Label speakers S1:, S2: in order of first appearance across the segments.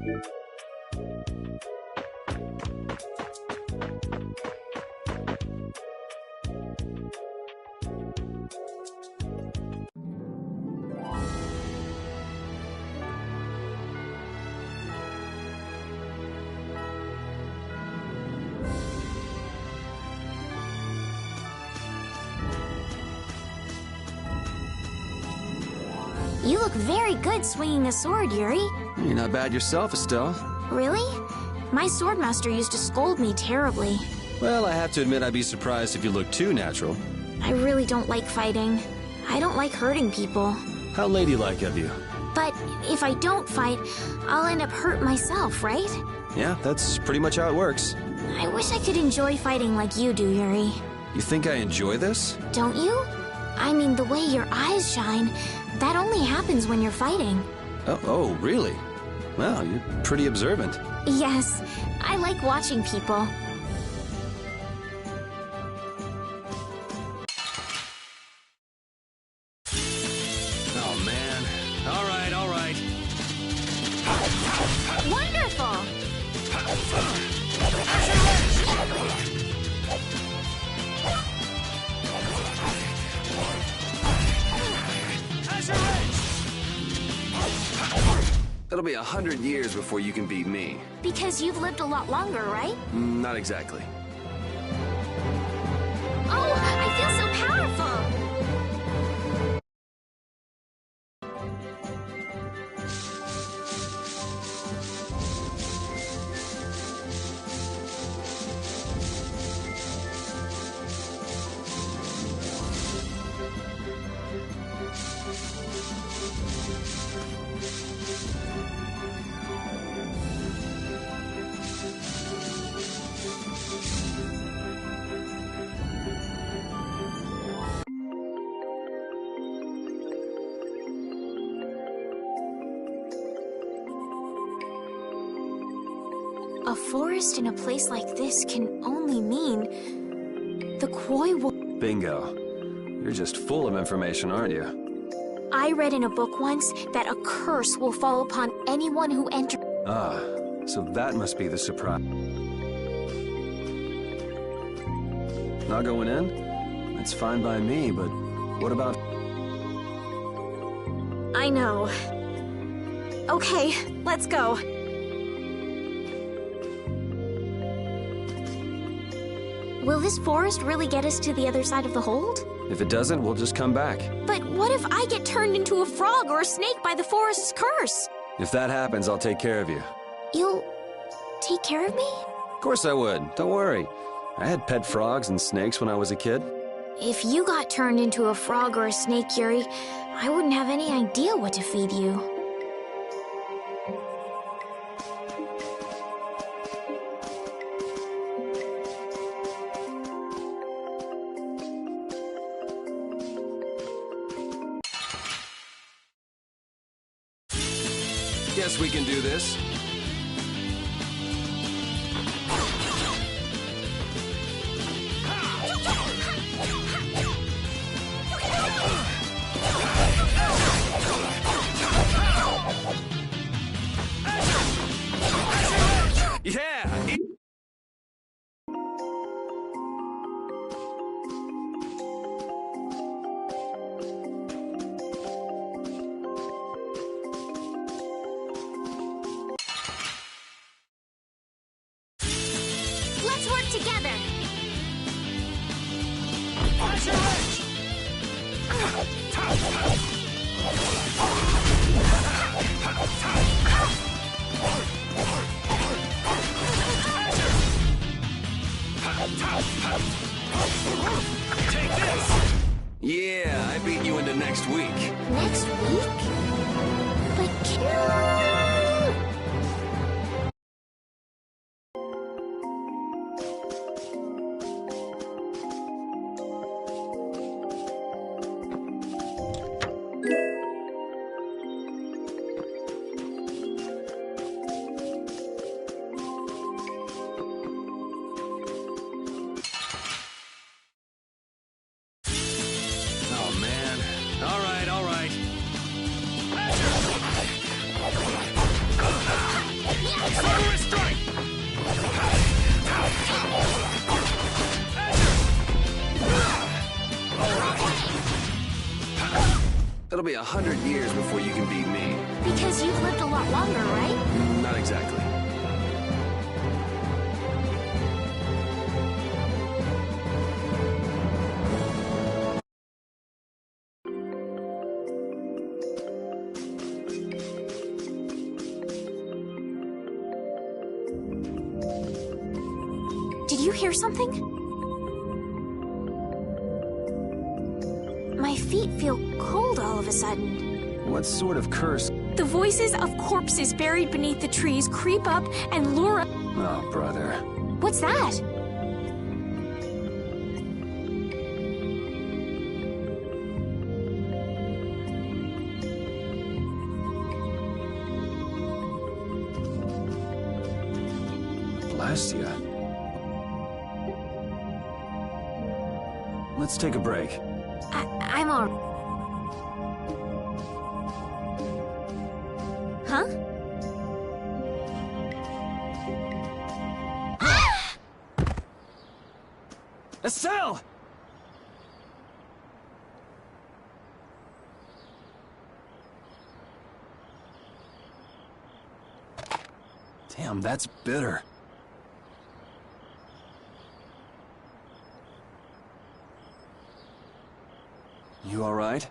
S1: You look very good swinging a sword, Yuri.
S2: You're not bad yourself, Estelle.
S1: Really? My swordmaster used to scold me terribly.
S2: Well, I have to admit I'd be surprised if you looked too natural.
S1: I really don't like fighting. I don't like hurting people.
S2: How ladylike of you.
S1: But if I don't fight, I'll end up hurt myself, right?
S2: Yeah, that's pretty much how it works.
S1: I wish I could enjoy fighting like you do, Yuri.
S2: You think I enjoy this?
S1: Don't you? I mean, the way your eyes shine, that only happens when you're fighting.
S2: Oh, really? Well, you're pretty observant.
S1: Yes, I like watching people.
S2: Oh, man. All right, all right.
S1: Wonderful!
S2: It'll be 100 years before you can beat me.
S1: Because you've lived a lot longer, right?
S2: Not exactly.
S1: Oh, I feel so powerful! A forest in a place like this can only mean the Koi will...
S2: Bingo. You're just full of information, aren't you?
S1: I read in a book once that a curse will fall upon anyone who enters...
S2: Ah, so that must be the surprise. Not going in? That's fine by me, but what about...
S1: I know. Okay, let's go. Will this forest really get us to the other side of the hold?
S2: If it doesn't, we'll just come back.
S1: But what if I get turned into a frog or a snake by the forest's curse?
S2: If that happens, I'll take care of you.
S1: You'll take care of me?
S2: Of course I would. Don't worry. I had pet frogs and snakes when I was a kid.
S1: If you got turned into a frog or a snake, Yuri, I wouldn't have any idea what to feed you.
S2: Guess we can do this. Yeah!
S1: Let's work together!
S2: Take this! Yeah, I beat you into next week.
S1: Next week? But...
S2: It'll be 100 years before you can beat me.
S1: Because you've lived a lot longer, right?
S2: Not exactly.
S1: Did you hear something? My feet feel cold all of a sudden.
S2: What sort of curse?
S1: The voices of corpses buried beneath the trees creep up and lure us.
S2: Oh, brother.
S1: What's that?
S2: Bless ya. Let's take a break.
S1: I'm all... Huh?
S2: Estelle! Damn, that's bitter. You all right?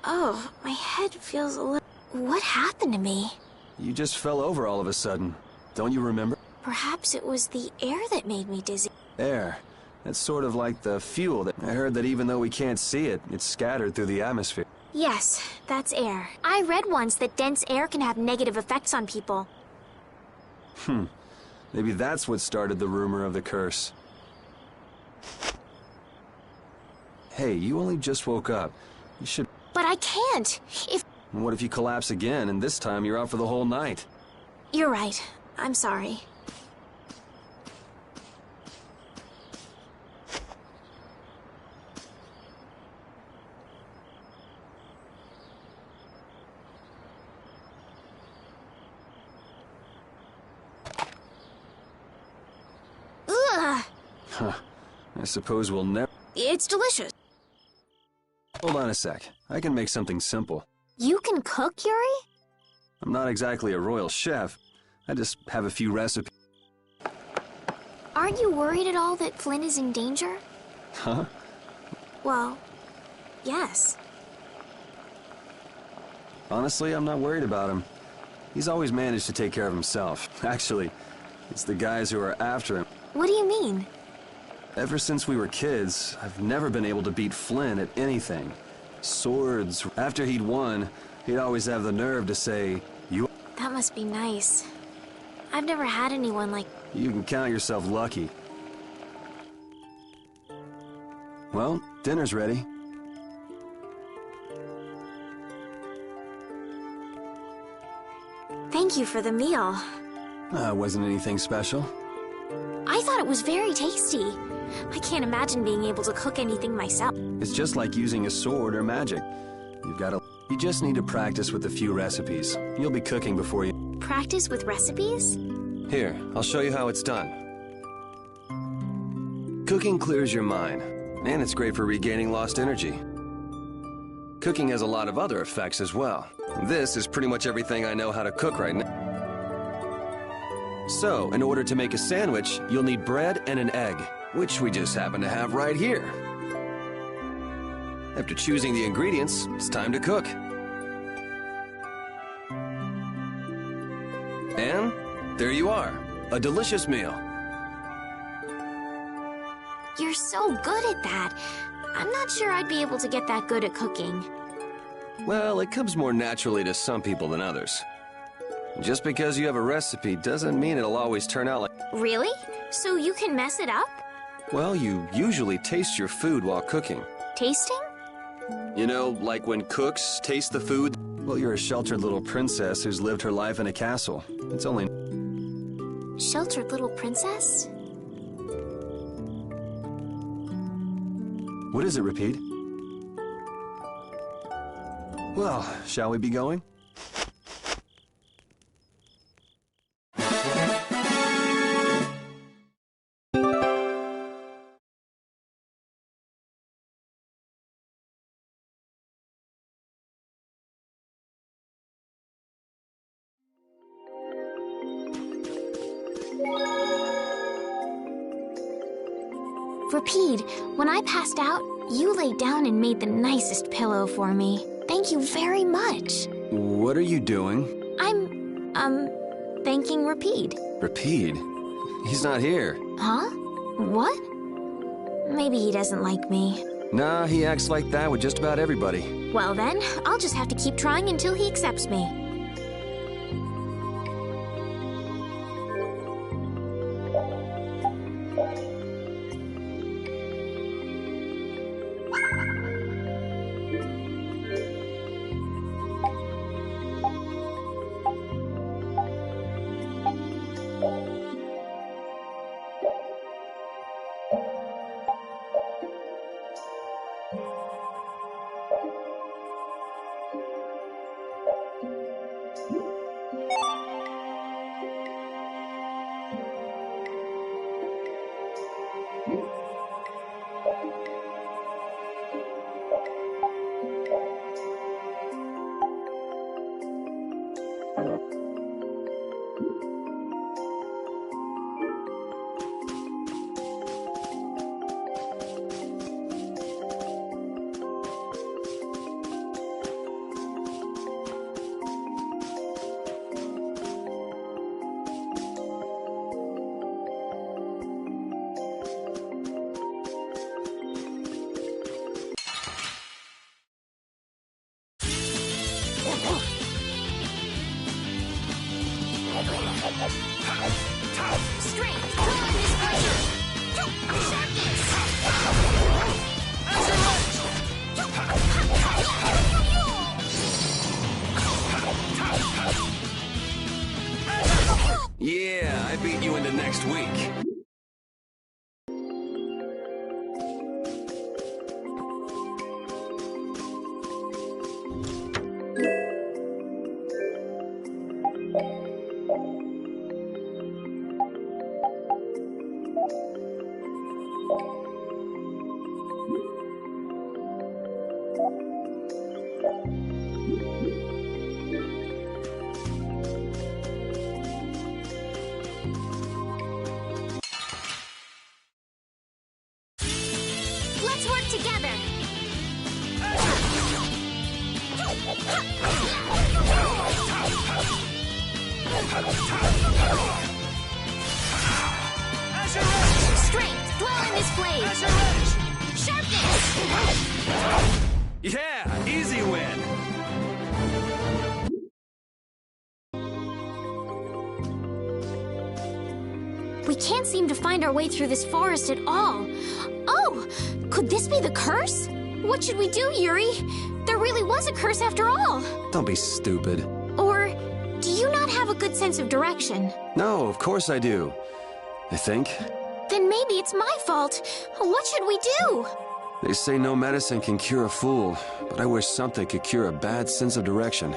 S1: Oh, my head feels a little... What happened to me?
S2: You just fell over all of a sudden. Don't you remember?
S1: Perhaps it was the air that made me dizzy.
S2: Air. That's sort of like the fuel that... I heard that even though we can't see it, it's scattered through the atmosphere.
S1: Yes, that's air. I read once that dense air can have negative effects on people.
S2: Maybe that's what started the rumor of the curse. Hey, you only just woke up. You should...
S1: But I can't.
S2: What if you collapse again, and this time you're out for the whole night?
S1: You're right. I'm sorry. Ugh!
S2: Huh. I suppose we'll never...
S1: It's delicious.
S2: Hold on a sec. I can make something simple.
S1: You can cook, Yuri?
S2: I'm not exactly a royal chef. I just have a few recipes.
S1: Aren't you worried at all that Flynn is in danger?
S2: Huh?
S1: Well, yes.
S2: Honestly, I'm not worried about him. He's always managed to take care of himself. Actually, it's the guys who are after him.
S1: What do you mean?
S2: Ever since we were kids, I've never been able to beat Flynn at anything. Swords. After he'd won, he'd always have the nerve to say, "You..."
S1: That must be nice. I've never had anyone like...
S2: You can count yourself lucky. Well, dinner's ready.
S1: Thank you for the meal.
S2: Wasn't anything special.
S1: I thought it was very tasty. I can't imagine being able to cook anything myself.
S2: It's just like using a sword or magic. You just need to practice with a few recipes. You'll be cooking before you...
S1: Practice with recipes?
S2: Here, I'll show you how it's done. Cooking clears your mind, and it's great for regaining lost energy. Cooking has a lot of other effects as well. This is pretty much everything I know how to cook right now. So, in order to make a sandwich, you'll need bread and an egg, which we just happen to have right here. After choosing the ingredients, it's time to cook. And there you are, a delicious meal.
S1: You're so good at that. I'm not sure I'd be able to get that good at cooking.
S2: Well, it comes more naturally to some people than others. Just because you have a recipe doesn't mean it'll always turn out like...
S1: Really? So you can mess it up?
S2: Well, you usually taste your food while cooking.
S1: Tasting?
S2: You know, like when cooks taste the food? Well, you're a sheltered little princess who's lived her life in a castle. It's only...
S1: Sheltered little princess?
S2: What is it, Repeat? Well, shall we be going?
S1: Repeat, when I passed out, you laid down and made the nicest pillow for me. Thank you very much.
S2: What are you doing?
S1: I'm, thanking Repeat.
S2: Repeat? He's not here.
S1: Huh? What? Maybe he doesn't like me.
S2: Nah, he acts like that with just about everybody.
S1: Well then, I'll just have to keep trying until he accepts me.
S2: Yeah, I beat you into next week.
S1: Let's work together! Strength, dwell in this blade! Sharpness!
S2: Yeah, easy win.
S1: We can't seem to find our way through this forest at all. Oh, could this be the curse? What should we do, Yuri? There really was a curse after all.
S2: Don't be stupid.
S1: Or do you not have a good sense of direction?
S2: No, of course I do. I think.
S1: Then maybe it's my fault. What should we do?
S2: They say no medicine can cure a fool, but I wish something could cure a bad sense of direction.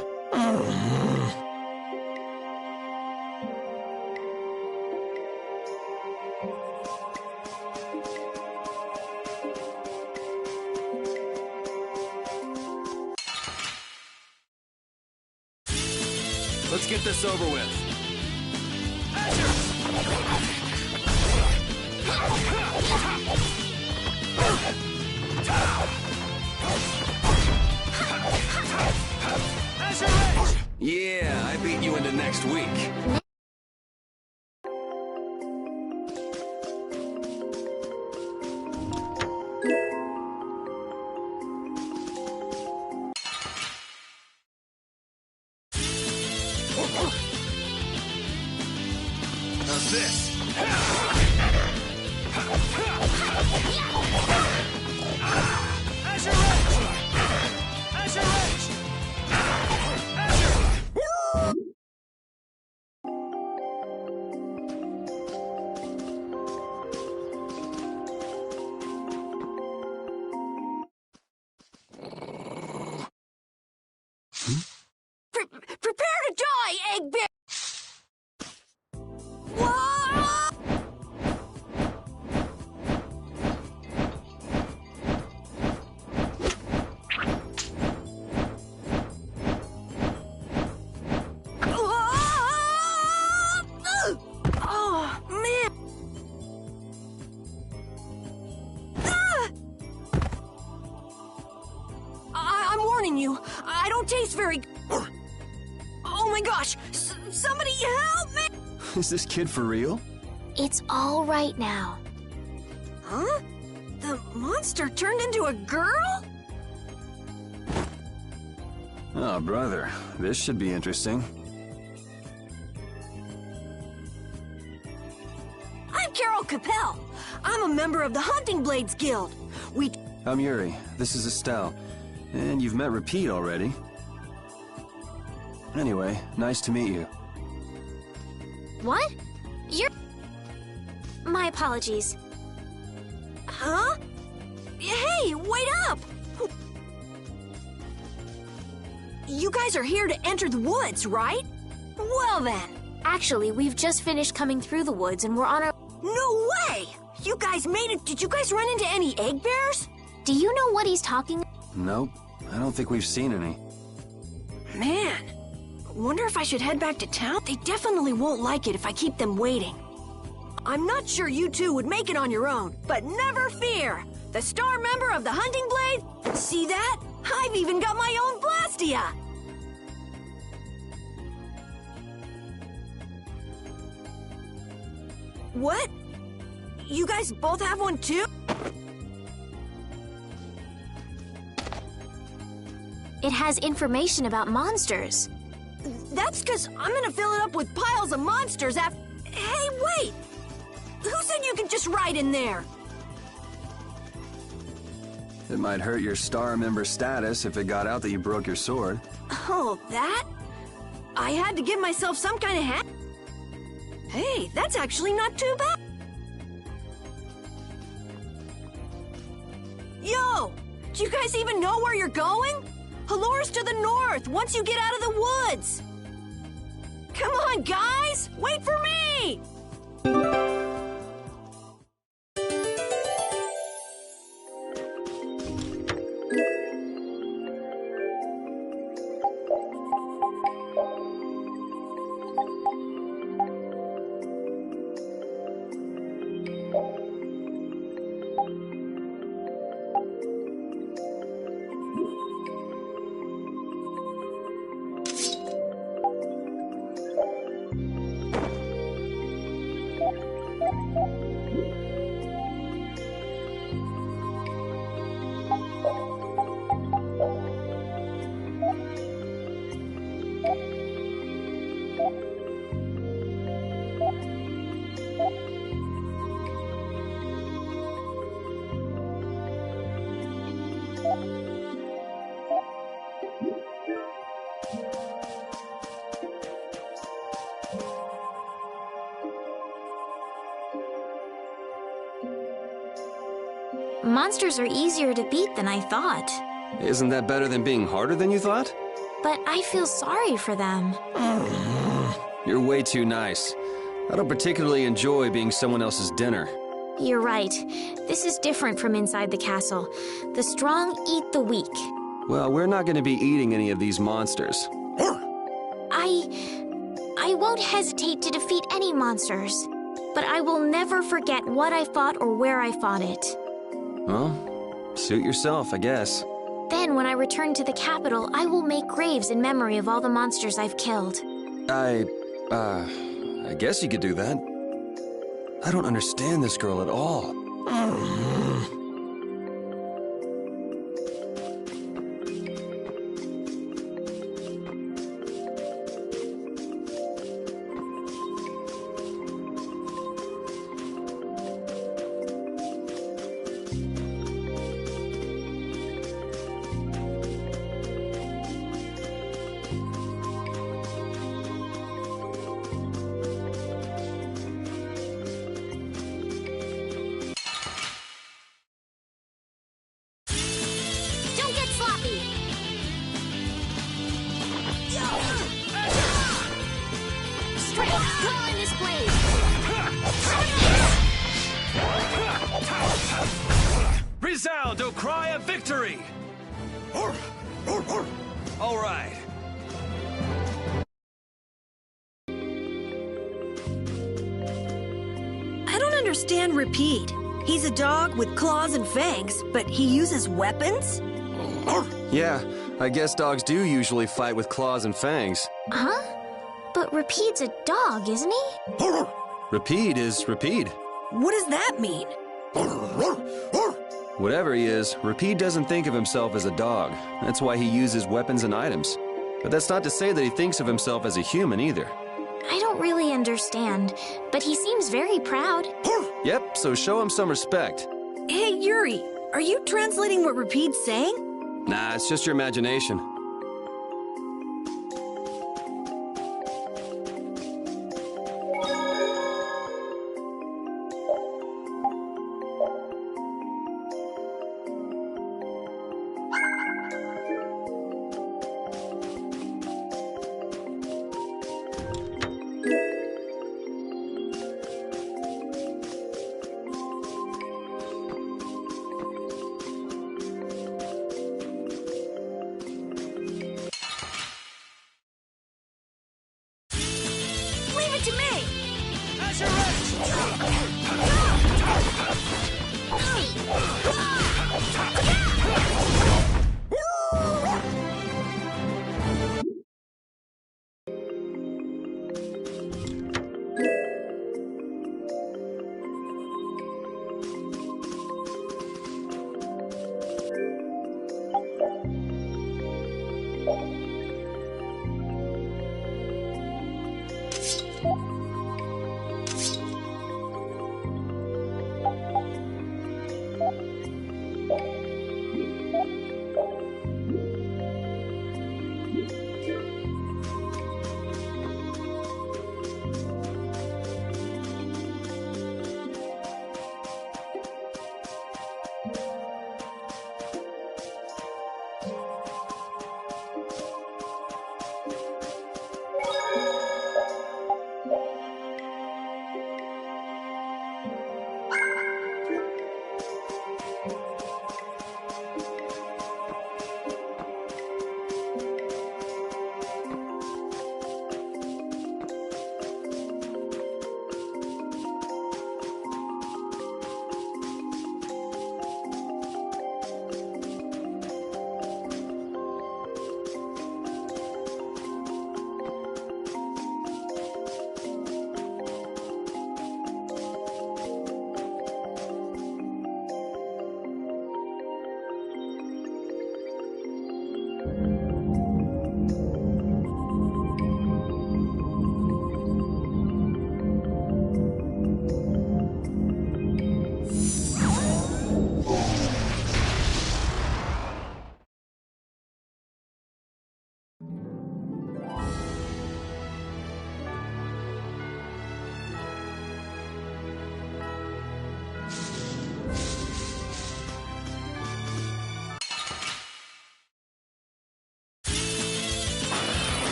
S2: Let's get this over with. Yeah, I beat you into next week. How's this?
S1: Prepare to die, Egg Bear!
S3: Yuri! Oh my gosh! Somebody help me!
S2: Is this kid for real?
S1: It's all right now.
S3: Huh? The monster turned into a girl?
S2: Oh, brother. This should be interesting.
S3: I'm Carol Capel. I'm a member of the Hunting Blades Guild.
S2: I'm Yuri. This is Estelle. And you've met Repeat already. Anyway, nice to meet you.
S1: What? You're... My apologies.
S3: Huh? Hey, wait up! You guys are here to enter the woods, right? Well then.
S1: Actually, we've just finished coming through the woods and we're on our...
S3: No way! You guys made it. Did you guys run into any egg bears?
S1: Do you know what he's talking...
S2: Nope. I don't think we've seen any.
S3: Man, wonder if I should head back to town? They definitely won't like it if I keep them waiting. I'm not sure you two would make it on your own, but never fear! The star member of the Hunting Blade? See that? I've even got my own Blastia! What? You guys both have one too?
S1: It has information about monsters.
S3: That's because I'm gonna fill it up with piles of monsters after... Hey, wait! Who said you could just ride in there?
S2: It might hurt your star member status if it got out that you broke your sword.
S3: Oh, that? I had to give myself some kind of hat. Hey, that's actually not too bad. Yo! Do you guys even know where you're going? Halore's to the north, once you get out of the woods! Come on, guys! Wait for me!
S1: Monsters are easier to beat than I thought.
S2: Isn't that better than being harder than you thought?
S1: But I feel sorry for them.
S2: You're way too nice. I don't particularly enjoy being someone else's dinner.
S1: You're right. This is different from inside the castle. The strong eat the weak.
S2: Well, we're not going to be eating any of these monsters.
S1: I won't hesitate to defeat any monsters. But I will never forget what I fought or where I fought it.
S2: Well, suit yourself, I guess.
S1: Then, when I return to the capital, I will make graves in memory of all the monsters I've killed.
S2: I guess you could do that. I don't understand this girl at all.
S1: Don't get sloppy! Strength, draw in this blade!
S2: Resound, O cry of victory! All right.
S3: I don't understand Repeat. He's a dog with claws and fangs, but he uses weapons?
S2: Yeah, I guess dogs do usually fight with claws and fangs.
S1: Huh? But Rapide's a dog, isn't he?
S2: Rapide is Rapide.
S3: What does that mean?
S2: Whatever he is, Rapide doesn't think of himself as a dog. That's why he uses weapons and items. But that's not to say that he thinks of himself as a human either.
S1: I don't really understand, but he seems very proud.
S2: Yep, so show him some respect.
S3: Hey, Yuri, are you translating what Rapide's saying?
S2: Nah, it's just your imagination.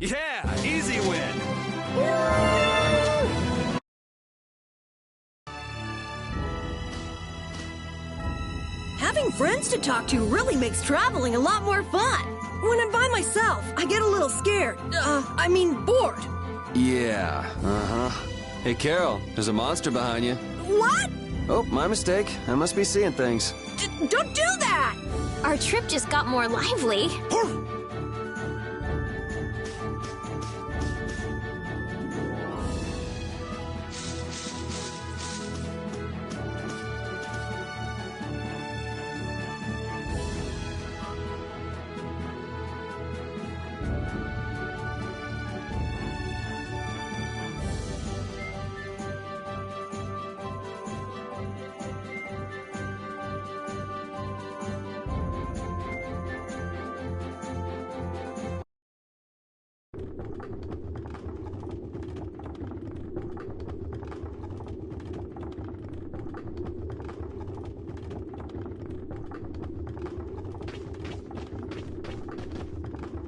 S2: Yeah, easy win.
S3: Having friends to talk to really makes traveling a lot more fun. When I'm by myself, I get a little scared. Bored.
S2: Yeah, Hey, Carol, there's a monster behind you.
S3: What?
S2: Oh, my mistake. I must be seeing things.
S3: Don't do that!
S1: Our trip just got more lively.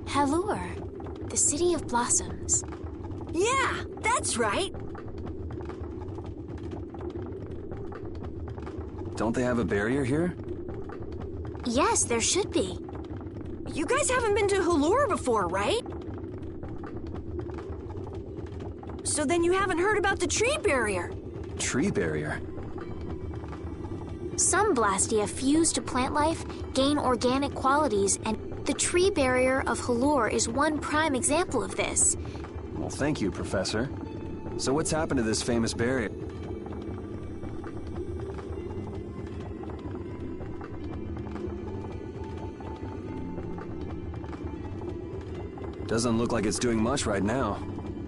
S1: Halure, the city of blossoms.
S3: Yeah, that's right.
S2: Don't they have a barrier here?
S1: Yes, there should be.
S3: You guys haven't been to Halure before, right? So then you haven't heard about the tree barrier.
S2: tree barrier.
S1: Some Blastia fuse to plant life, gain organic qualities, and the tree barrier of Halure is one prime example of this.
S2: Well, thank you, Professor. So what's happened to this famous barrier? Doesn't look like it's doing much right now.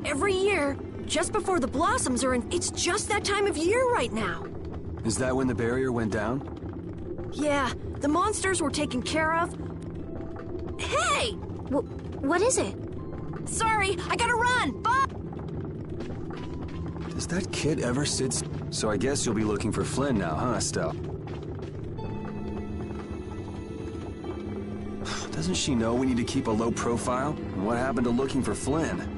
S3: Every year, just before the blossoms are in, it's just that time of year right now.
S2: Is that when the barrier went down?
S3: Yeah, the monsters were taken care of. Hey!
S1: What is it?
S3: Sorry, I gotta run! Bye!
S2: Does that kid ever sit? So I guess you'll be looking for Flynn now, huh, Estelle? Doesn't she know we need to keep a low profile? And what happened to looking for Flynn?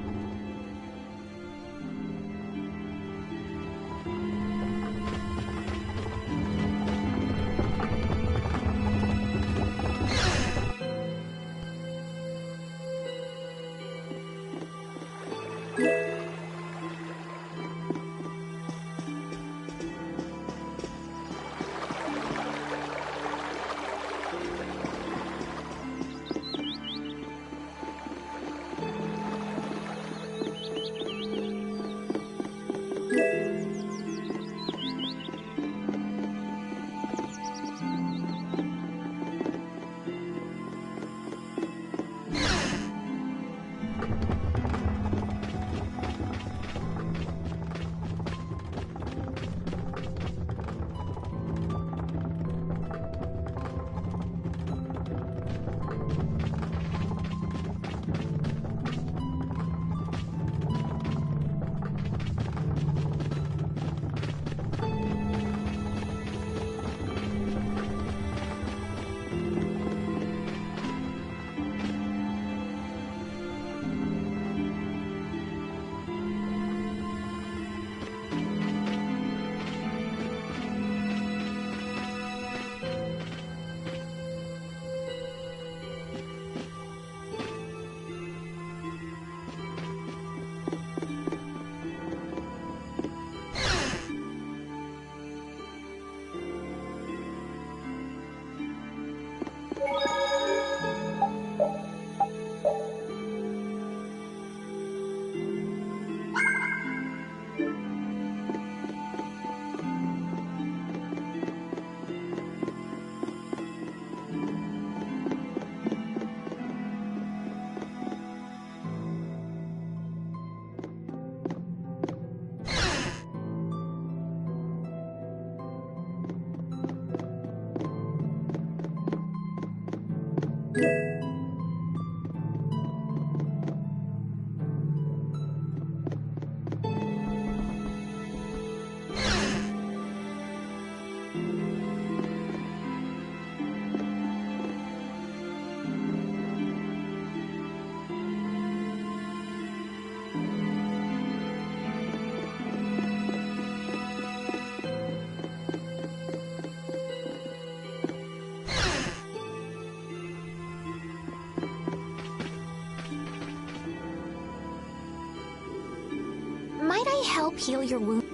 S1: Might I help heal your wound?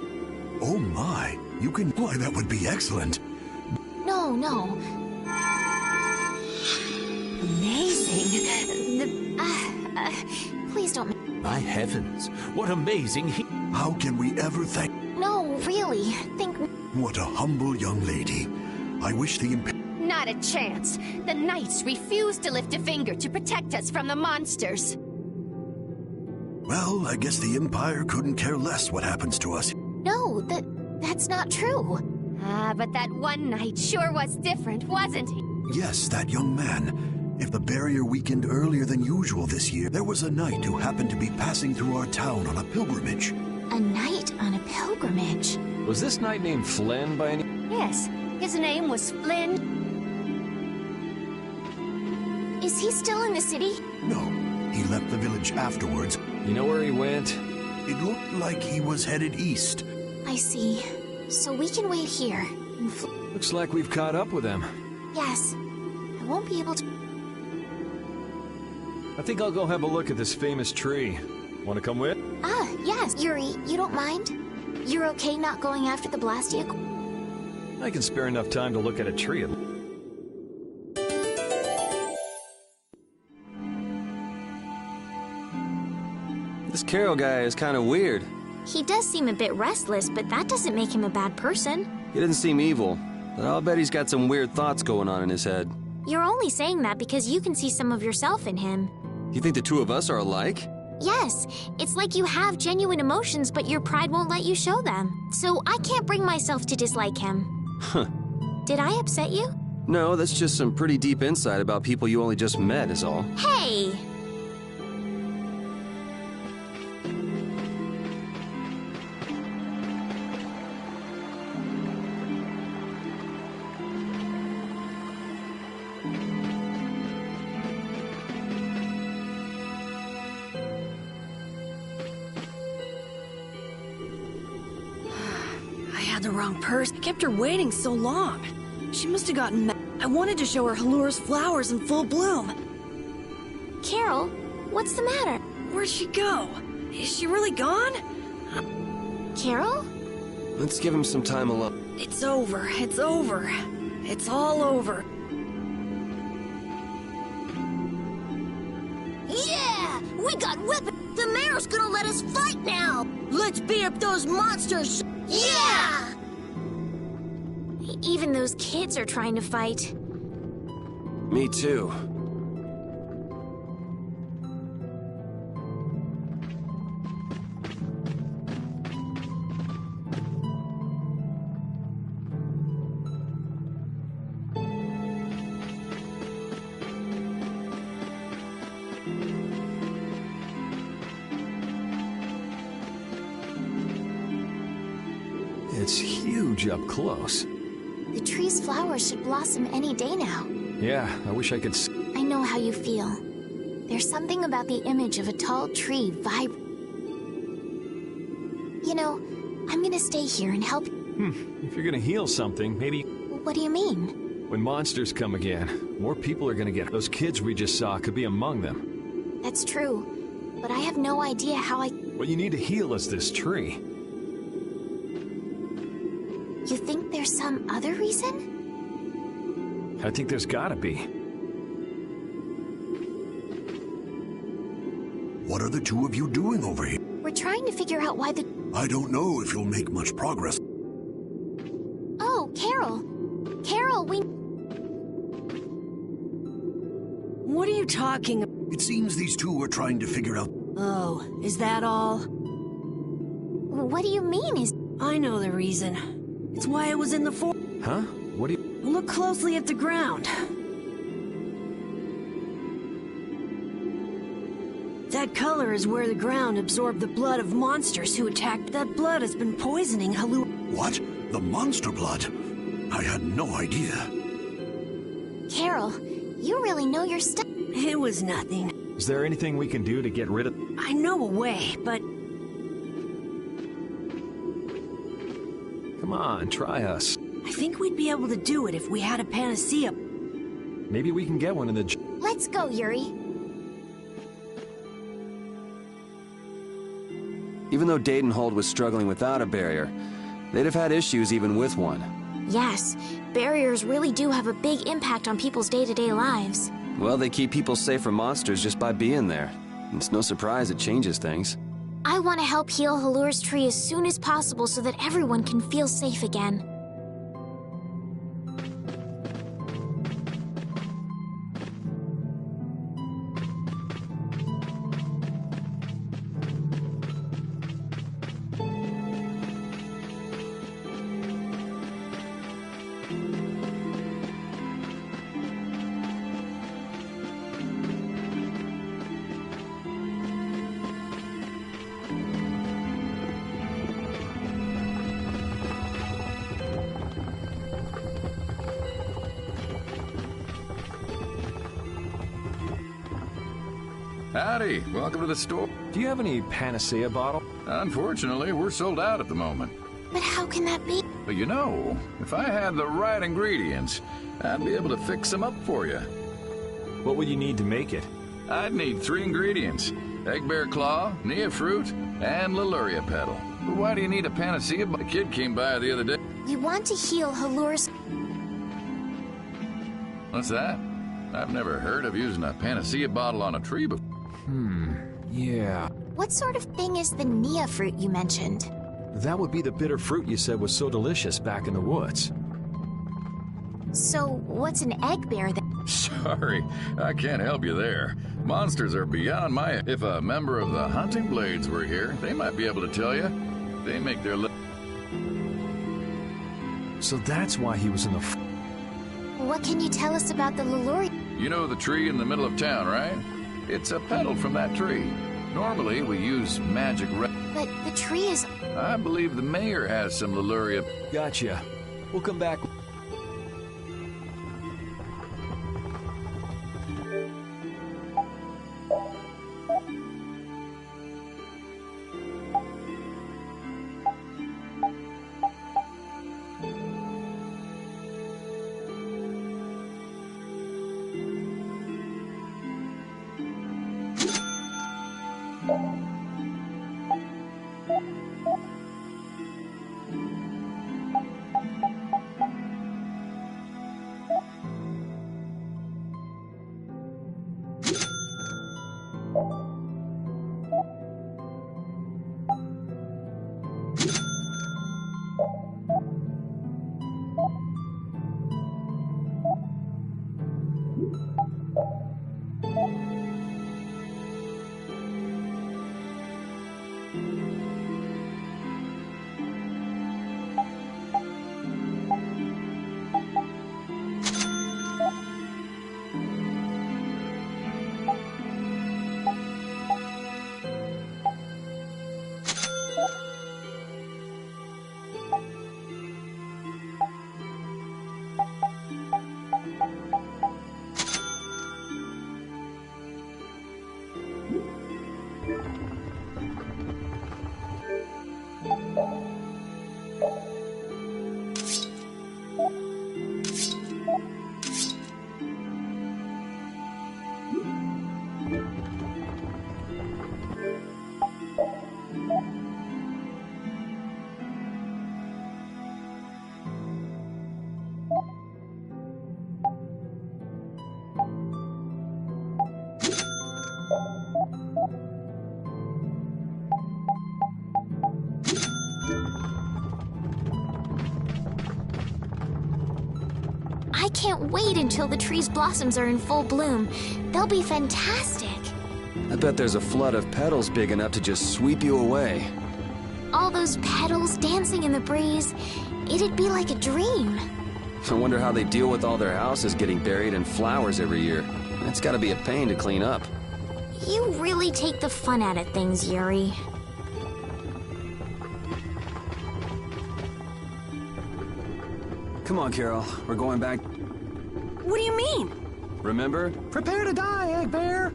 S4: Oh my, you can... Why, that would be excellent.
S1: No.
S3: Amazing.
S1: Please don't...
S5: My heavens, what amazing
S4: How can we ever thank...
S1: No, really. Think...
S4: What a humble young lady. I wish the
S6: Not a chance. The Knights refused to lift a finger to protect us from the monsters.
S4: Well, I guess the Empire couldn't care less what happens to us.
S1: No, that's not true.
S6: But that one knight sure was different, wasn't he?
S4: Yes, that young man. If the barrier weakened earlier than usual this year, there was a knight who happened to be passing through our town on a pilgrimage.
S1: A knight on a pilgrimage?
S2: Was this knight named Flynn by any...
S6: Yes, his name was Flynn.
S1: Is he still in the city?
S4: No, he left the village afterwards.
S2: You know where he went?
S4: It looked like he was headed east.
S1: I see. So we can wait here.
S2: Looks like we've caught up with him.
S1: Yes. I won't be able to...
S2: I think I'll go have a look at this famous tree. Want to come with?
S1: Yes. Yuri, you don't mind? You're okay not going after the Blastia?
S5: I can spare enough time to look at a tree.
S2: This Carol guy is kind of weird.
S1: He does seem a bit restless, but that doesn't make him a bad person.
S2: He doesn't seem evil, but I'll bet he's got some weird thoughts going on in his head.
S1: You're only saying that because you can see some of yourself in him.
S2: You think the two of us are alike?
S1: Yes, it's like you have genuine emotions, but your pride won't let you show them. So I can't bring myself to dislike him.
S2: Huh.
S1: Did I upset you?
S2: No, that's just some pretty deep insight about people you only just met is all.
S1: Hey!
S3: The wrong person. I kept her waiting so long. She must have gotten mad. I wanted to show her Halura's flowers in full bloom.
S1: Carol, what's the matter?
S3: Where'd she go? Is she really gone?
S1: Carol?
S2: Let's give him some time alone.
S3: It's over. It's over. It's all over.
S7: Yeah! We got weapons! The mayor's gonna let us fight now! Let's beat up those monsters! Yeah!
S1: Even those kids are trying to fight.
S2: Me too.
S5: It's huge up close.
S1: The tree's flowers should blossom any day now.
S5: Yeah, I wish I could
S1: I know how you feel. There's something about the image of a tall tree You know, I'm gonna stay here and help.
S5: If you're gonna heal something, maybe...
S1: What do you mean?
S5: When monsters come again, more people are gonna get... Those kids we just saw could be among them.
S1: That's true, but I have no idea how I...
S5: What you need to heal is this tree.
S1: You think there's some other reason?
S5: I think there's gotta be.
S4: What are the two of you doing over here?
S1: We're trying to figure out why the...
S4: I don't know if you'll make much progress.
S1: Oh, Carol. Carol, we...
S3: What are you talking about?
S4: It seems these two are trying to figure out...
S3: Oh, is that all?
S1: What do you mean is...
S3: I know the reason. It's why I was in the forest.
S5: Huh? What do you...
S3: Look closely at the ground. That color is where the ground absorbed the blood of monsters who attacked. That blood has been poisoning Halura.
S4: What? The monster blood? I had no idea.
S1: Carol, you really know your stuff.
S3: It was nothing.
S5: Is there anything we can do to get rid of...
S3: I know a way, but...
S5: Come on, try us.
S3: I think we'd be able to do it if we had a panacea.
S5: Maybe we can get one in the...
S1: Let's go, Yuri.
S2: Even though Dadenhold was struggling without a barrier, they'd have had issues even with one.
S1: Yes, barriers really do have a big impact on people's day-to-day lives.
S2: Well, they keep people safe from monsters just by being there. It's no surprise it changes things.
S1: I want to help heal Halura's tree as soon as possible so that everyone can feel safe again.
S8: Howdy, welcome to the store.
S5: Do you have any panacea bottle?
S8: Unfortunately, we're sold out at the moment.
S1: But how can that be?
S8: But you know, if I had the right ingredients, I'd be able to fix them up for you.
S5: What would you need to make it?
S8: I'd need 3 ingredients: egg bear claw, nia fruit, and Leluria petal. Why do you need a panacea? The kid came by the other day.
S1: We want to heal Halur's...
S8: What's that? I've never heard of using a panacea bottle on a tree before.
S5: Yeah.
S1: What sort of thing is the Nia fruit you mentioned?
S5: That would be the bitter fruit you said was so delicious back in the woods.
S1: So, what's an egg bear then?
S8: Sorry, I can't help you there. Monsters are beyond my... If a member of the Hunting Blades were here, they might be able to tell you. They make their...
S5: So that's why he was in the...
S1: What can you tell us about the Luluri?
S8: You know the tree in the middle of town, right? It's a petal from that tree. Normally, we use magic...
S1: But the tree is...
S8: I believe the mayor has some Leluria...
S5: Gotcha. We'll come back...
S1: I can't wait until the tree's blossoms are in full bloom. They'll be fantastic.
S2: I bet there's a flood of petals big enough to just sweep you away.
S1: All those petals dancing in the breeze. It'd be like a dream.
S2: I wonder how they deal with all their houses getting buried in flowers every year. That's gotta be a pain to clean up.
S1: You really take the fun out of things, Yuri.
S2: Come on, Carol. We're going back.
S3: What do you mean?
S2: Remember? Prepare to die, Egg Bear!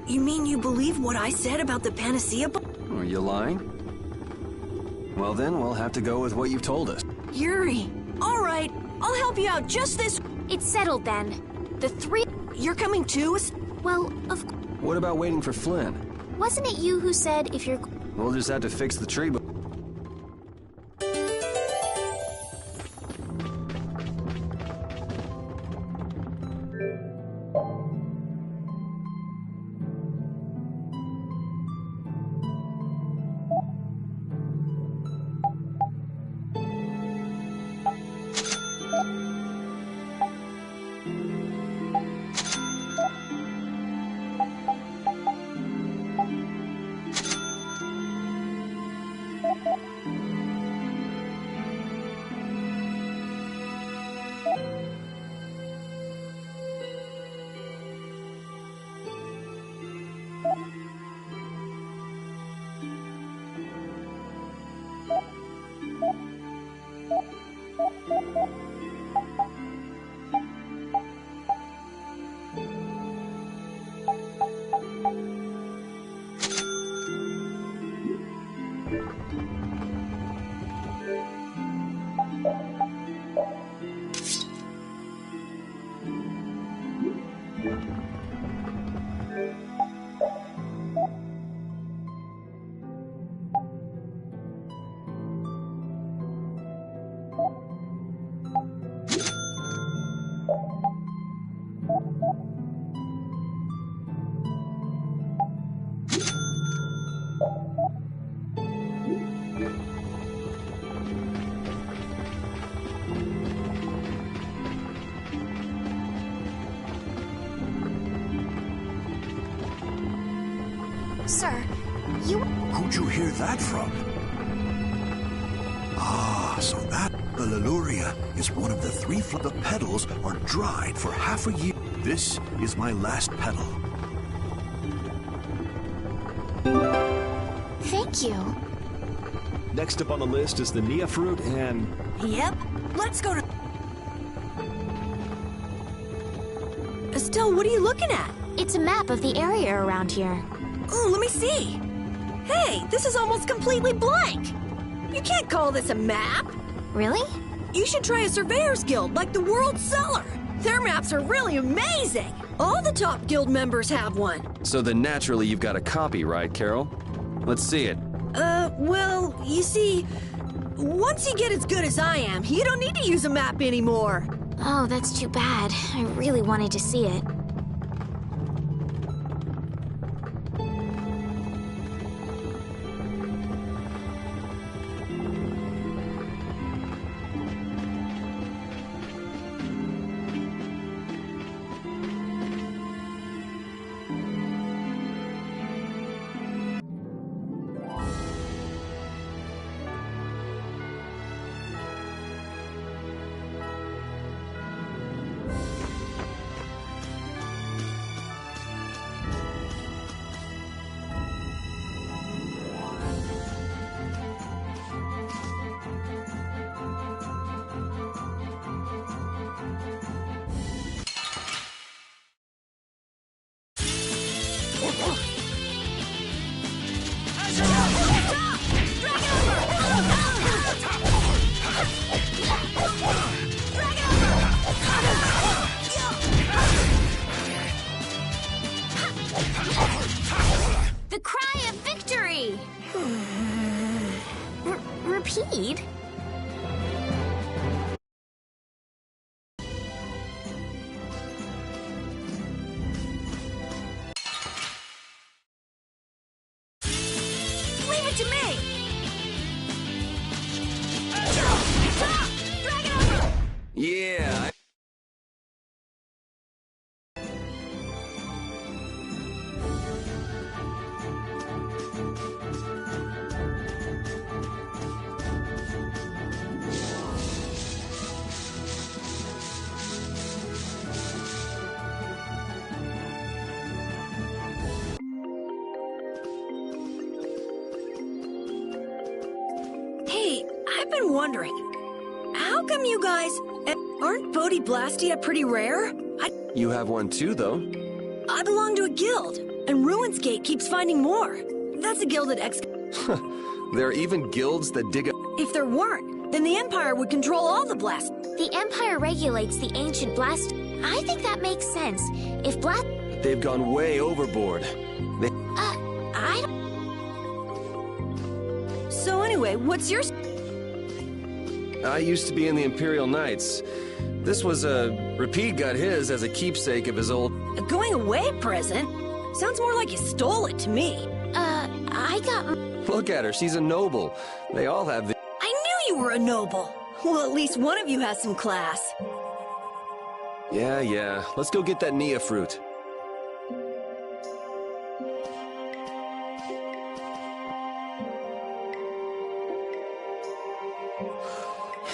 S3: You mean you believe what I said about the panacea?
S2: Are you lying? Well then, we'll have to go with what you've told us.
S3: Yuri, all right, I'll help you out just this...
S1: It's settled then. The three...
S3: You're coming too?
S1: Well, of...
S2: What about waiting for Flynn?
S1: Wasn't it you who said if you're...
S2: We'll just have to fix the tree, but...
S1: Sir, you...
S4: Who'd you hear that from? Ah, so that... The Leluria is one of the 3 The petals are dried for half a year. This is my last petal.
S1: Thank you.
S5: Next up on the list is the Nia fruit and...
S3: Yep. Let's go to... Estelle, what are you looking at?
S1: It's a map of the area around here.
S3: Oh, let me see. Hey, this is almost completely blank. You can't call this a map.
S1: Really?
S3: You should try a surveyor's guild like the World Cellar. Their maps are really amazing. All the top guild members have one.
S2: So then naturally you've got a copy, right, Carol? Let's see it.
S3: Well, you see, once you get as good as I am, you don't need to use a map anymore.
S1: Oh, that's too bad. I really wanted to see it. The cry of victory! Repeat?
S3: Leave it to me!
S2: Yeah.
S3: Hey, I've been wondering, how come you guys aren't Bodhi Blastia pretty rare?
S2: You have one too, though.
S3: I belong to a guild, and Ruins Gate keeps finding more. That's a guild that
S2: There are even guilds that dig up.
S3: If there weren't, then the Empire would control all the blast.
S1: The Empire regulates the ancient blast. I think that makes sense. If blast...
S2: They've gone way overboard.
S1: I don't...
S3: So anyway, what's your...
S2: I used to be in the Imperial Knights. This was Repeat got his as a keepsake of his old...
S3: A going away present? Sounds more like you stole it to me.
S1: I got...
S2: Look at her, she's a noble. They all have the...
S3: I knew you were a noble. Well, at least one of you has some class.
S2: Yeah. Let's go get that Nia fruit.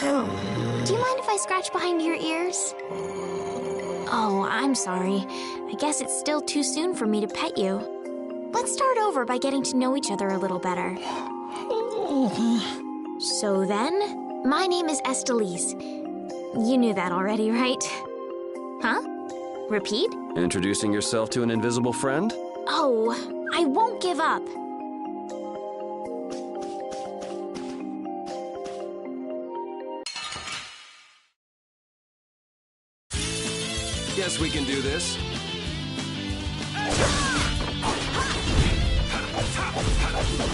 S1: Do you mind if I scratch behind your ears? Oh, I'm sorry. I guess it's still too soon for me to pet you. Let's start over by getting to know each other a little better. So then, my name is Estelise. You knew that already, right? Huh? Repeat?
S2: Introducing yourself to an invisible friend?
S1: Oh, I won't give up.
S2: Guess we can do this.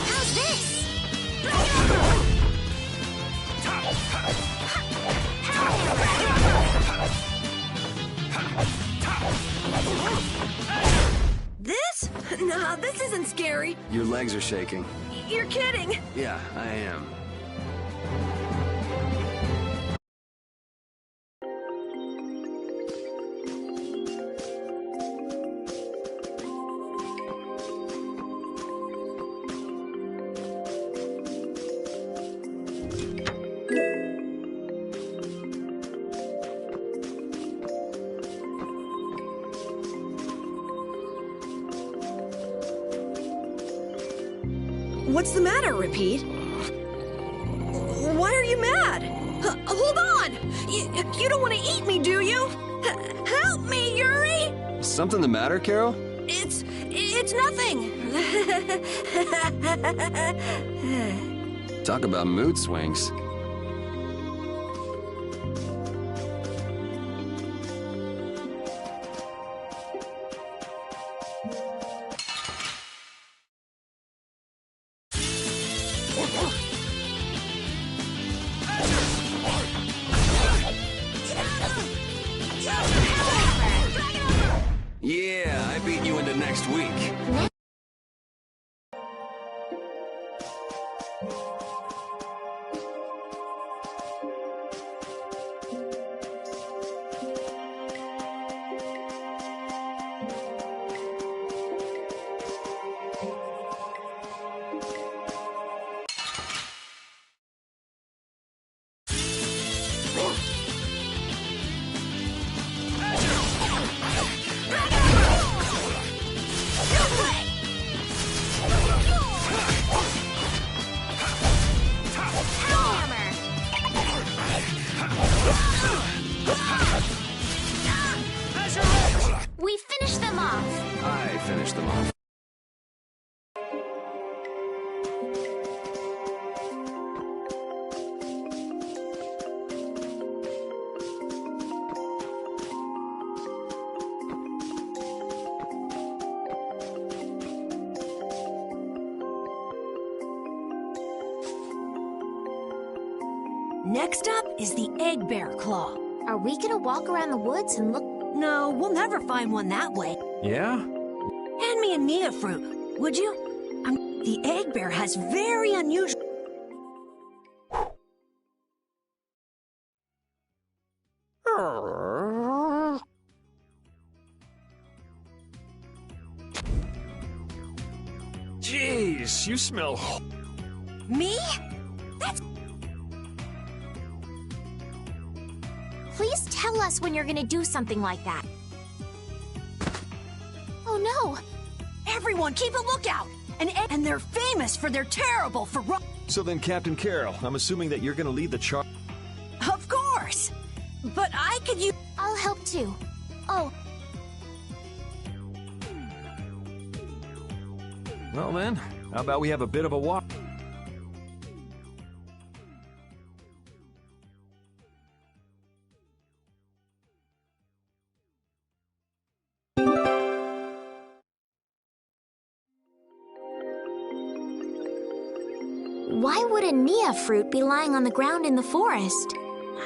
S1: How's this?
S3: This? Nah, this isn't scary.
S2: Your legs are shaking.
S3: You're kidding.
S2: Yeah, I am.
S3: What's the matter, Repeat? Why are you mad? Hold on! You don't want to eat me, do you? Help me, Yuri!
S2: Something the matter, Carol?
S3: It's nothing.
S2: Talk about mood swings. Yeah, I beat you into next week.
S1: We finished them off.
S2: I finished them off.
S3: Next up is the egg bear claw.
S1: Are we gonna walk around the woods and look?
S3: No, we'll never find one that way.
S5: Yeah?
S3: Hand me a Nia fruit, would you? The egg bear has very unusual...
S5: Jeez, you smell...
S3: Me? That's...
S1: Please tell us when you're gonna do something like that. Oh no!
S3: Everyone, keep a lookout! And they're famous for their terrible ferocity.
S5: So then, Captain Carol, I'm assuming that you're gonna lead the charge.
S3: Of course! But I could use...
S1: I'll help too. Oh,
S5: Well then, how about we have a bit of a walk?
S1: why would a Nia fruit be lying on the ground in the forest?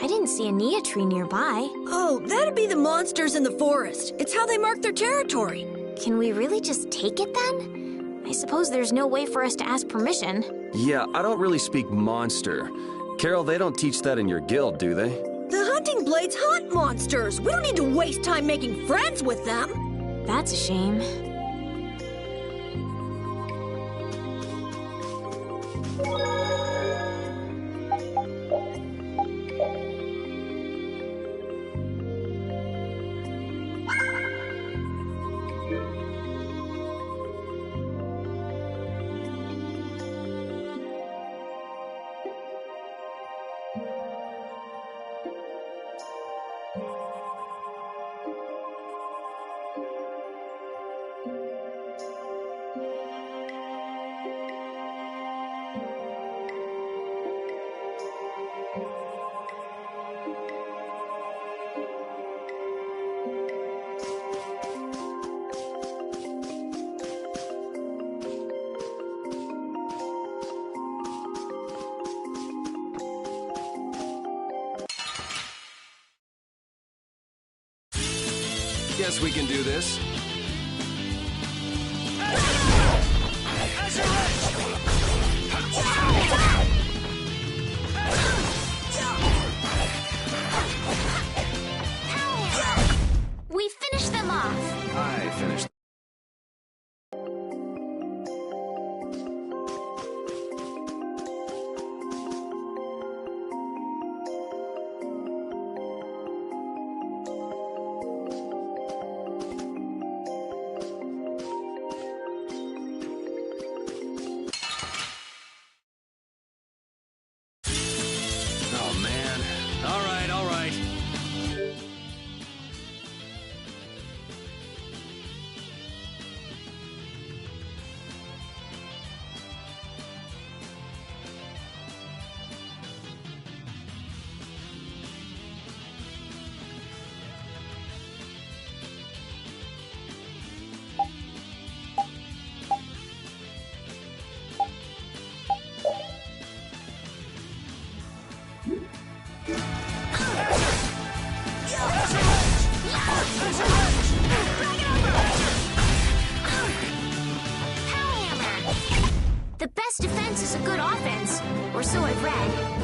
S1: I didn't see a Nia tree nearby.
S3: Oh, that'd be the monsters in the forest. It's how they mark their territory.
S1: Can we really just take it then? I suppose there's no way for us to ask permission.
S2: Yeah, I don't really speak monster. Carol, they don't teach that in your guild, do they?
S3: The hunting blades hunt monsters. We don't need to waste time making friends with them.
S1: That's a shame.
S2: Guess we can do this.
S1: We finished them off.
S2: I finished.
S3: so I've read.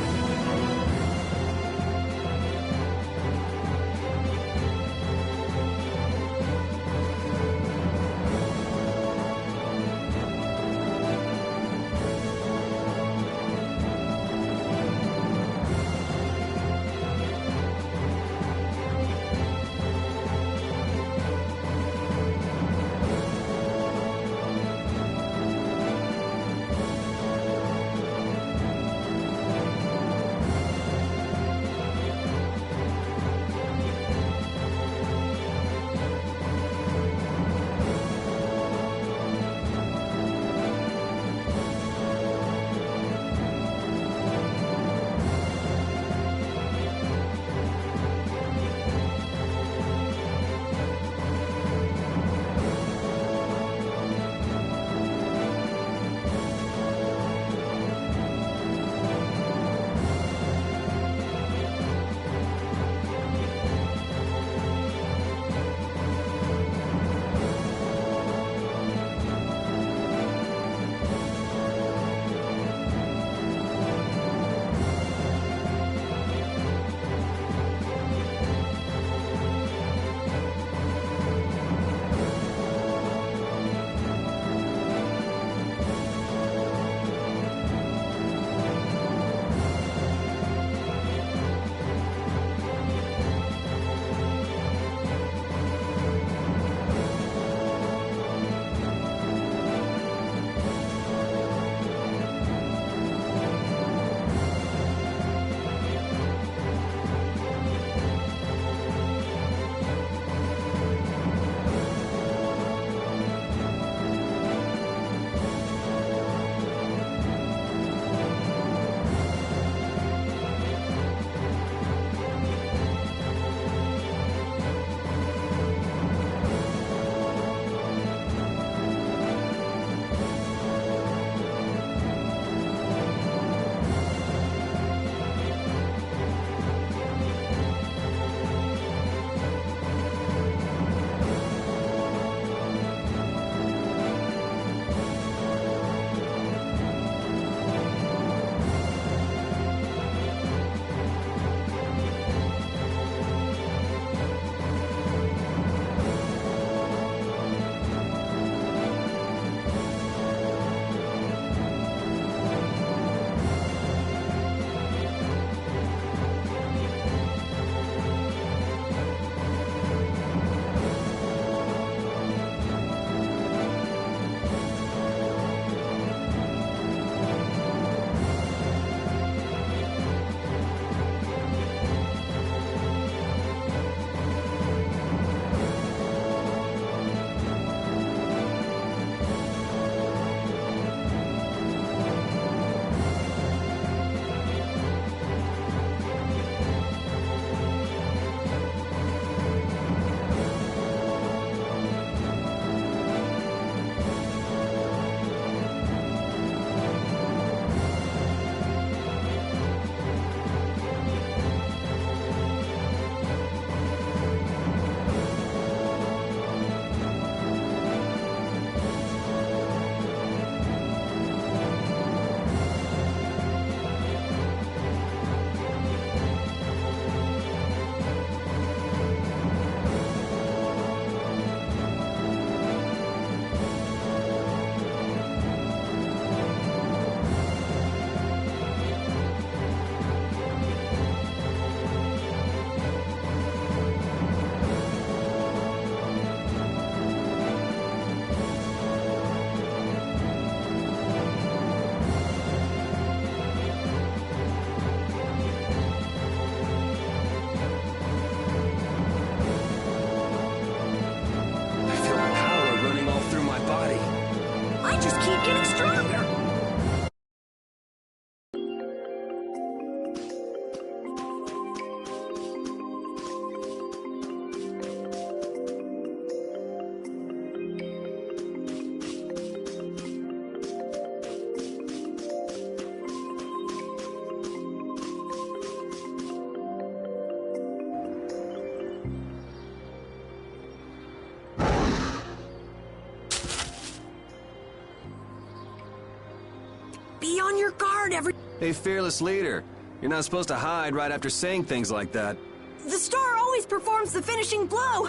S3: Be on your guard,
S2: Hey, fearless leader. You're not supposed to hide right after saying things like that.
S3: The star always performs the finishing blow.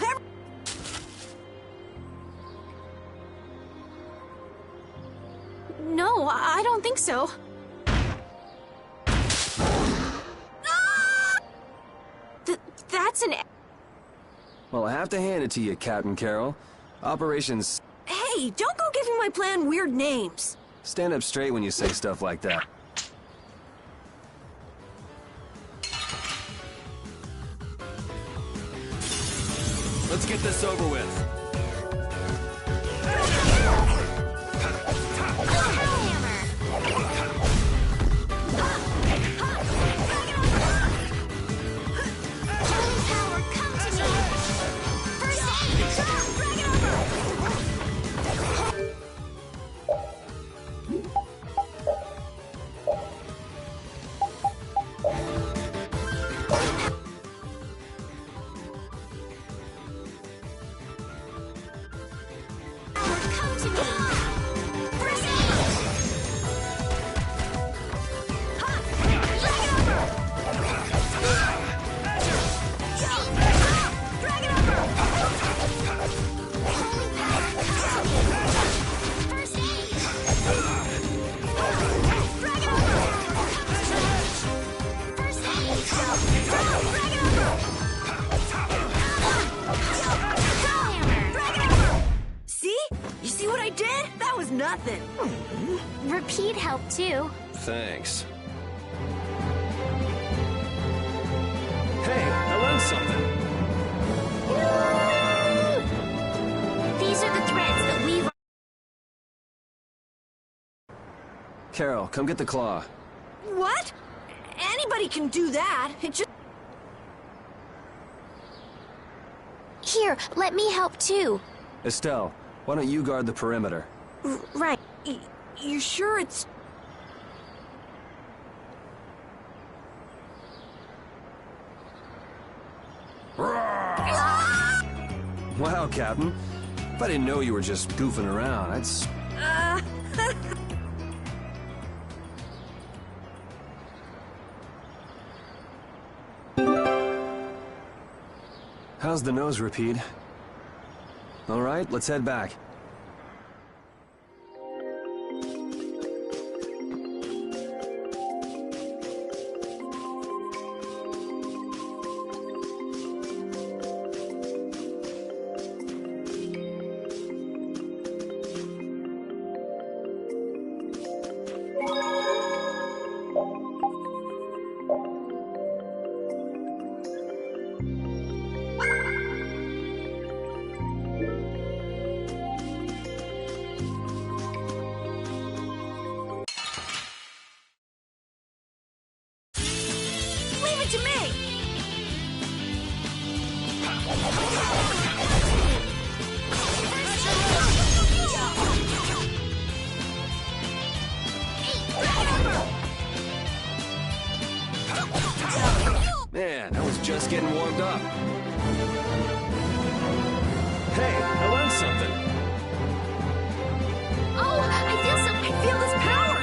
S1: No, I don't think so. That's an...
S2: Well, I have to hand it to you, Captain Carroll. Operations...
S3: Hey, don't go giving my plan weird names.
S2: Stand up straight when you say stuff like that. Let's get this over with.
S3: Nothing.
S1: Repeat helped too.
S2: Thanks. Hey, I learned something.
S1: These are the threads that weave...
S2: Carol, come get the claw.
S3: What? Anybody can do that. It just...
S1: Here, let me help too.
S2: Estelle, why don't you guard the perimeter?
S3: Right. You sure it's...
S2: Wow, Captain. If I didn't know you were just goofing around, I'd... How's the nose, Repeat? All right, let's head back.
S3: To me!
S2: Man, I was just getting warmed up. Hey, I learned something.
S1: Oh, I feel this power!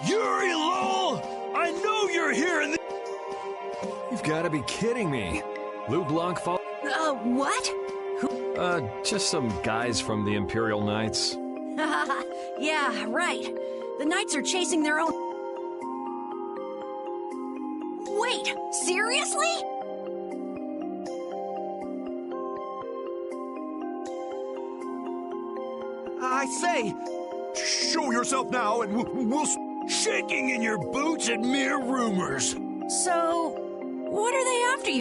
S4: Yuri Lowell! I know you're here in the...
S5: You've got to be kidding me. Lou Blanc fall...
S3: What?
S5: Just some guys from the Imperial Knights.
S3: Yeah, right. The Knights are chasing their own... Wait, seriously?
S4: I say, show yourself now and we'll... Shaking in your boots at mere rumors.
S3: So, what are they after you?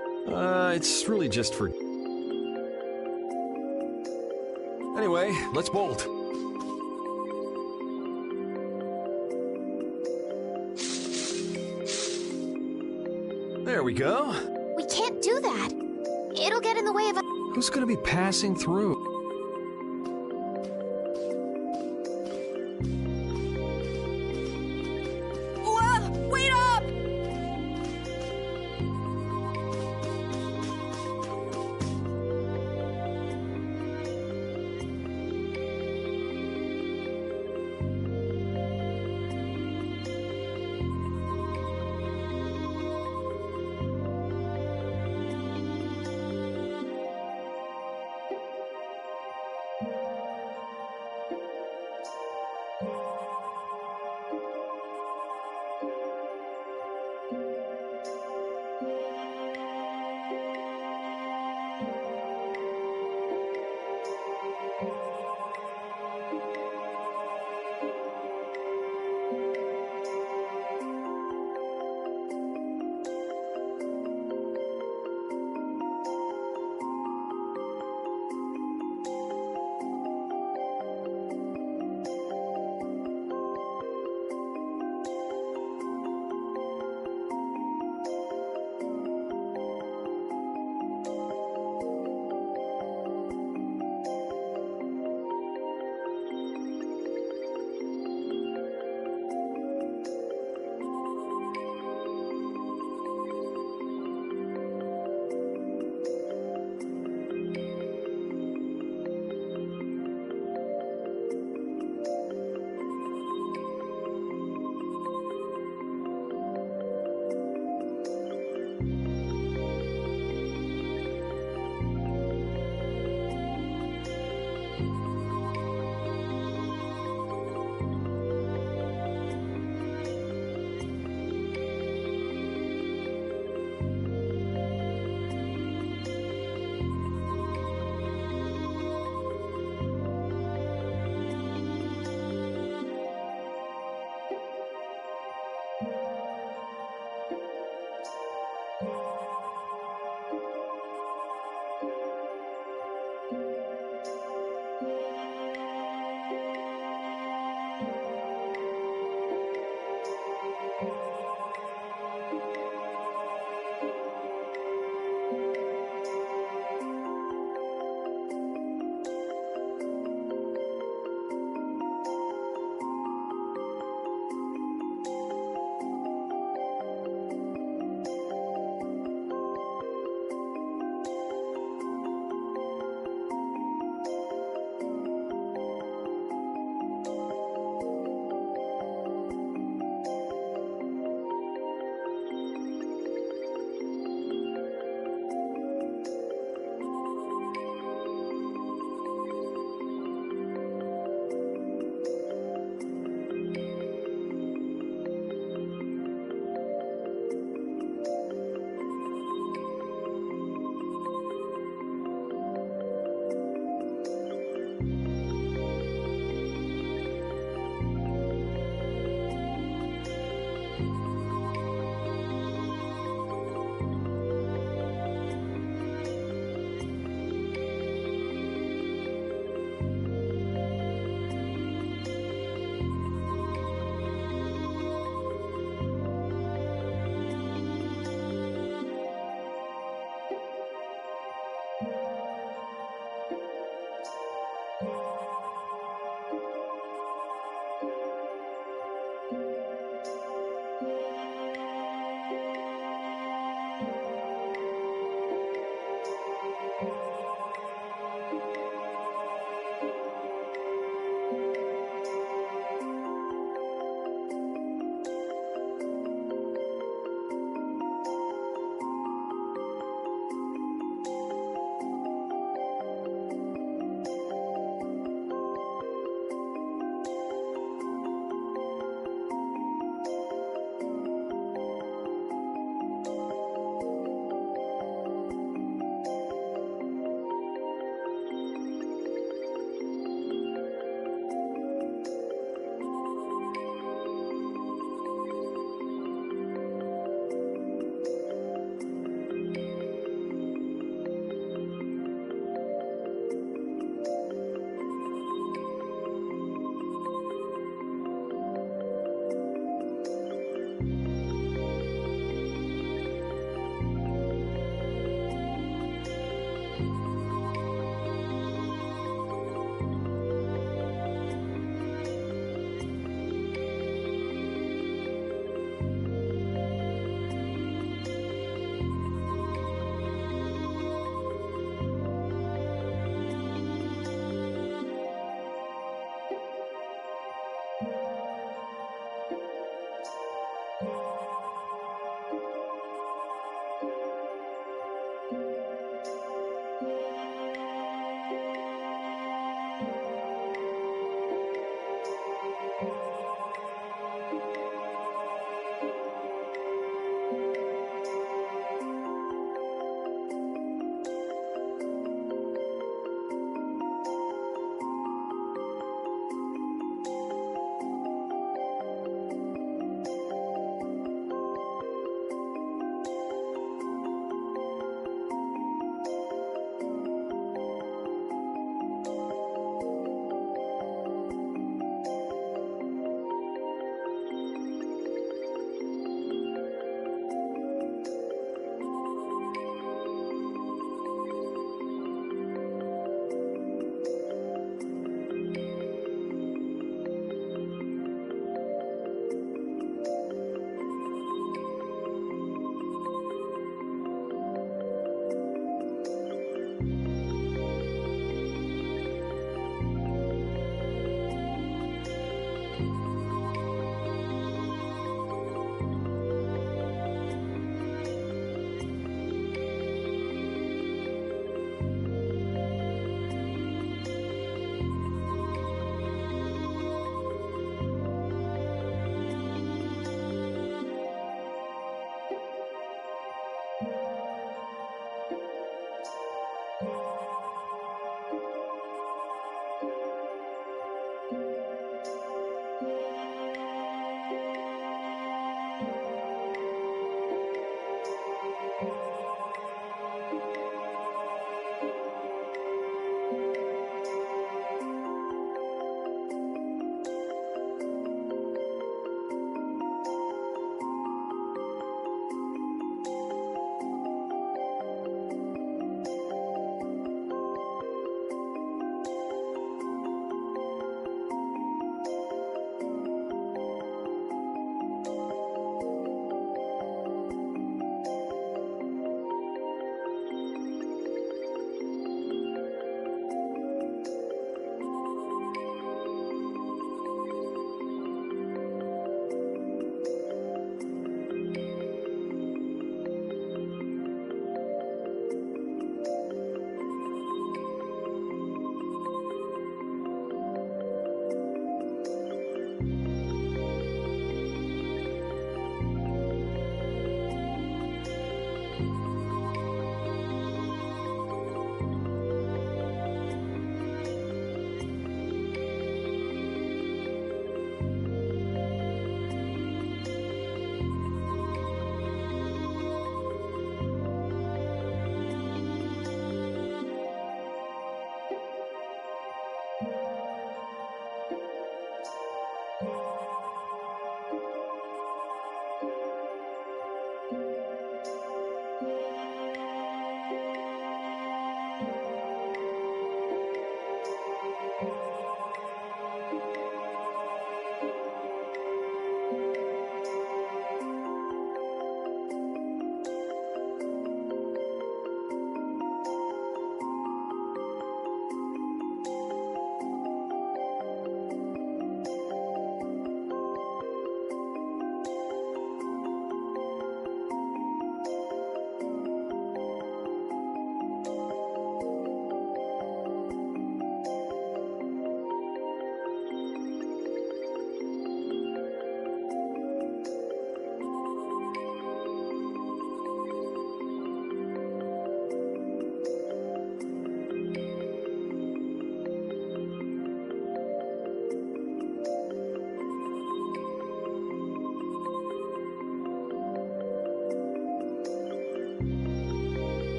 S5: It's really just for... Anyway, let's bolt. There we go.
S1: We can't do that. It'll get in the way of...
S5: Who's gonna be passing through?
S3: Wait up!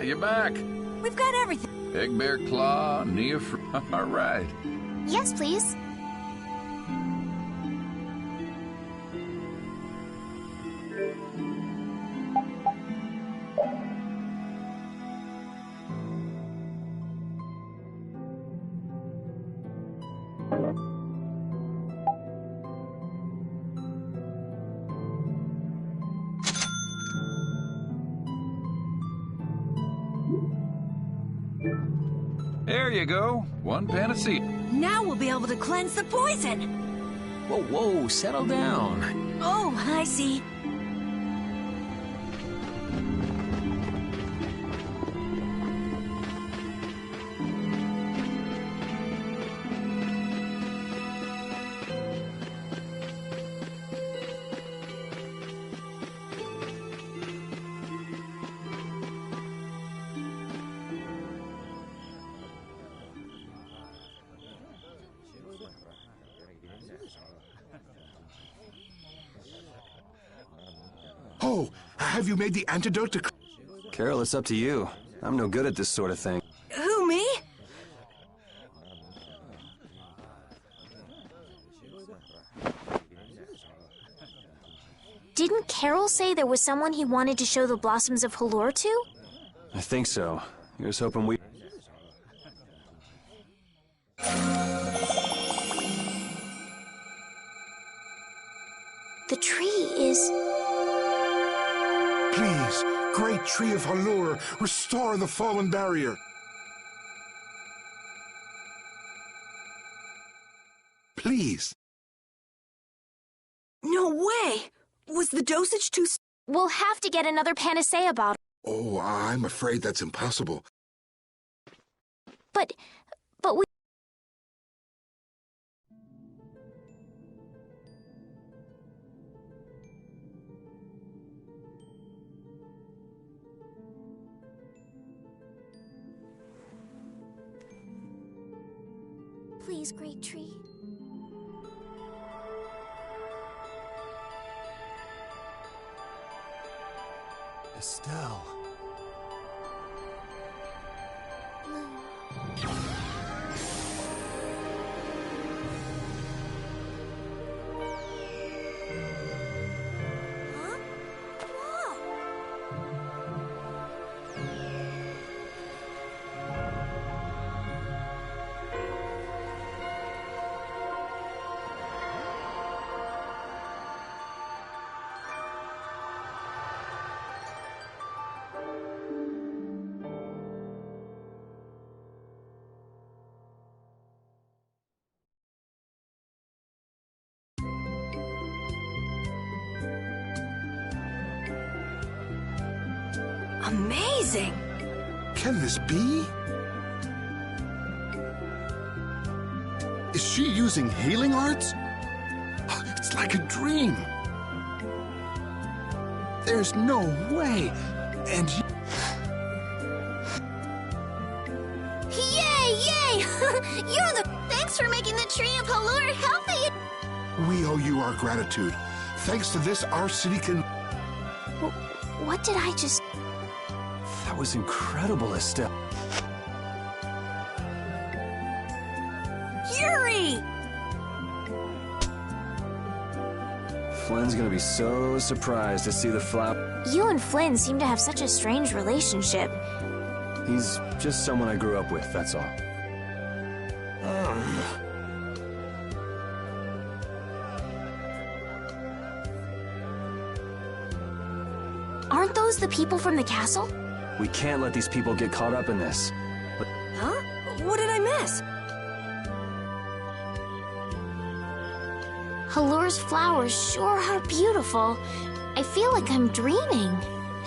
S8: You're back.
S3: We've got everything.
S8: Egg bear claw, All right.
S1: Yes, please.
S8: There you go. One panacea.
S3: Now we'll be able to cleanse the poison.
S5: Whoa, whoa, settle down.
S3: Oh, I see.
S9: Oh, have you made the antidote to...
S2: Carol, it's up to you. I'm no good at this sort of thing.
S3: Who, me?
S1: Didn't Carol say there was someone he wanted to show the blossoms of Halure to?
S2: I think so. He was hoping we...
S1: The tree is...
S9: Please, great tree of Halure, restore the fallen barrier. Please.
S3: No way! Was the dosage too...
S1: We'll have to get another panacea bottle.
S9: Oh, I'm afraid that's impossible.
S1: But we... Please, great tree.
S2: Estelle.
S3: Huh? Whoa! Amazing!
S9: Can this be? Is she using healing arts? It's like a dream. There's no way. And
S7: Yay, yay! You're the... Thanks for making the tree of Halure healthy!
S9: we owe you our gratitude. Thanks to this, our city can...
S1: What did I just...
S2: That was incredible, Estelle.
S3: Yuri!
S2: Flynn's gonna be so surprised to see the flower.
S1: You and Flynn seem to have such a strange relationship.
S2: He's just someone I grew up with, that's all.
S1: Aren't those the people from the castle?
S2: We can't let these people get caught up in this.
S3: Huh? What did I miss?
S1: Halure's flowers sure are beautiful. I feel like I'm dreaming.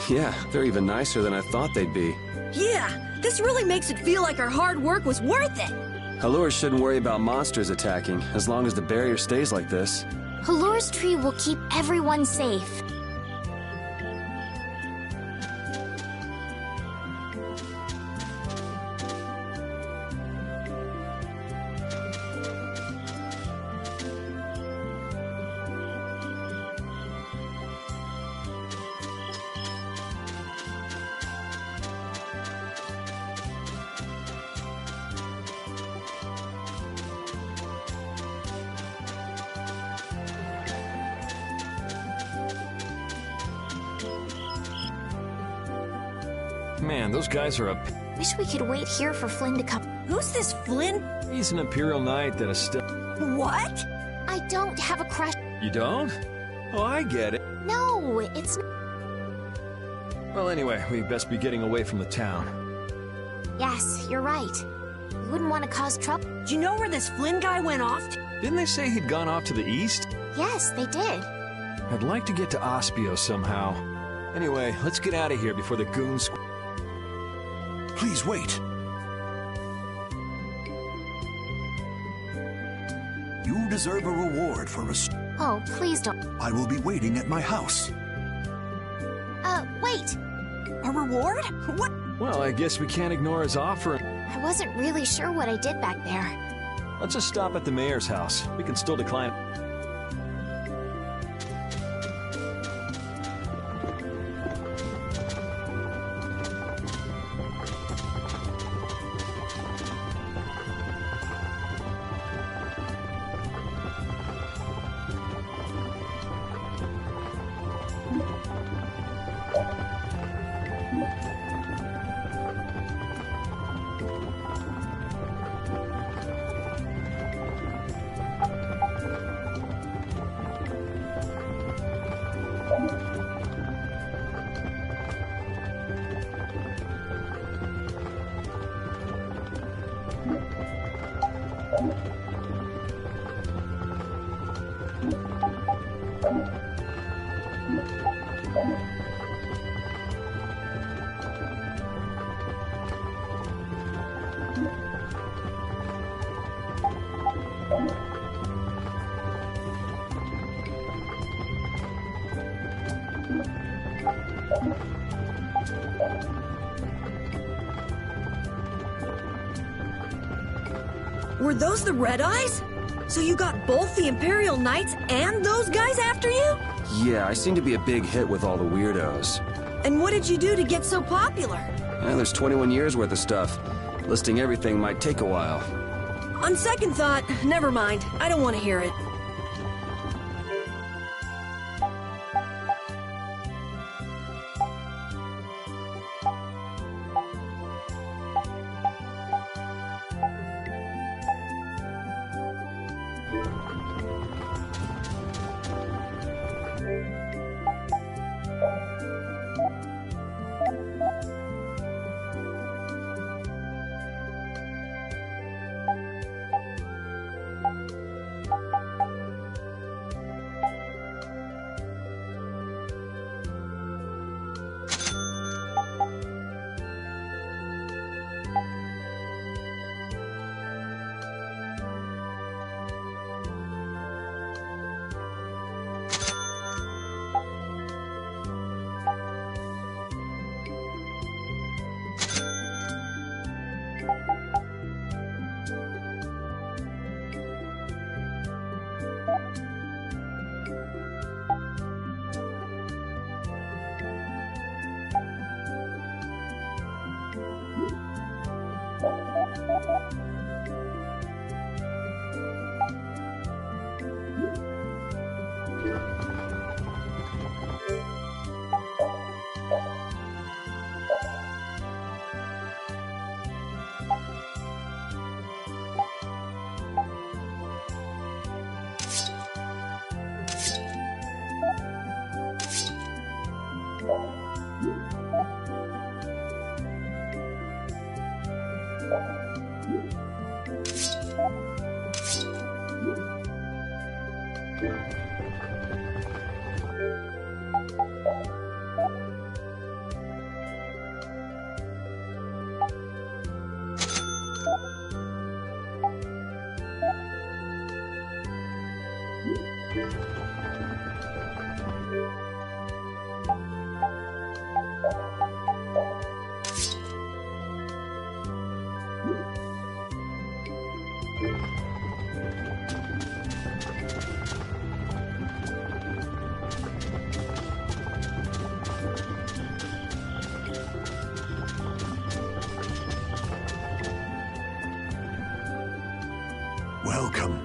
S2: Yeah, they're even nicer than I thought they'd be.
S3: Yeah, this really makes it feel like our hard work was worth it.
S2: Halure shouldn't worry about monsters attacking, as long as the barrier stays like this.
S1: Halure's tree will keep everyone safe.
S5: Man, those guys are
S1: Wish we could wait here for Flynn to come.
S3: Who's this Flynn?
S5: He's an Imperial Knight that is still...
S3: What?
S1: I don't have a crush.
S5: You don't? Oh, I get it.
S1: No, it's...
S5: Well, anyway, we best be getting away from the town.
S1: Yes, you're right. We wouldn't want to cause trouble.
S3: Do you know where this Flynn guy went off to?
S5: Didn't they say he'd gone off to the east?
S1: Yes, they did.
S5: I'd like to get to Ospio somehow. Anyway, let's get out of here before the goons...
S4: Please wait. You deserve a reward for
S1: Oh, please don't.
S4: I will be waiting at my house.
S1: Wait.
S3: A reward? What?
S5: Well, I guess we can't ignore his offer.
S1: I wasn't really sure what I did back there.
S5: Let's just stop at the mayor's house. We can still decline.
S3: Were those the Red Eyes? So you got both the Imperial Knights and those guys after you?
S2: Yeah, I seem to be a big hit with all the weirdos.
S3: And what did you do to get so popular?
S2: Well, there's 21 years worth of stuff. Listing everything might take a while.
S3: On second thought, never mind. I don't want to hear it.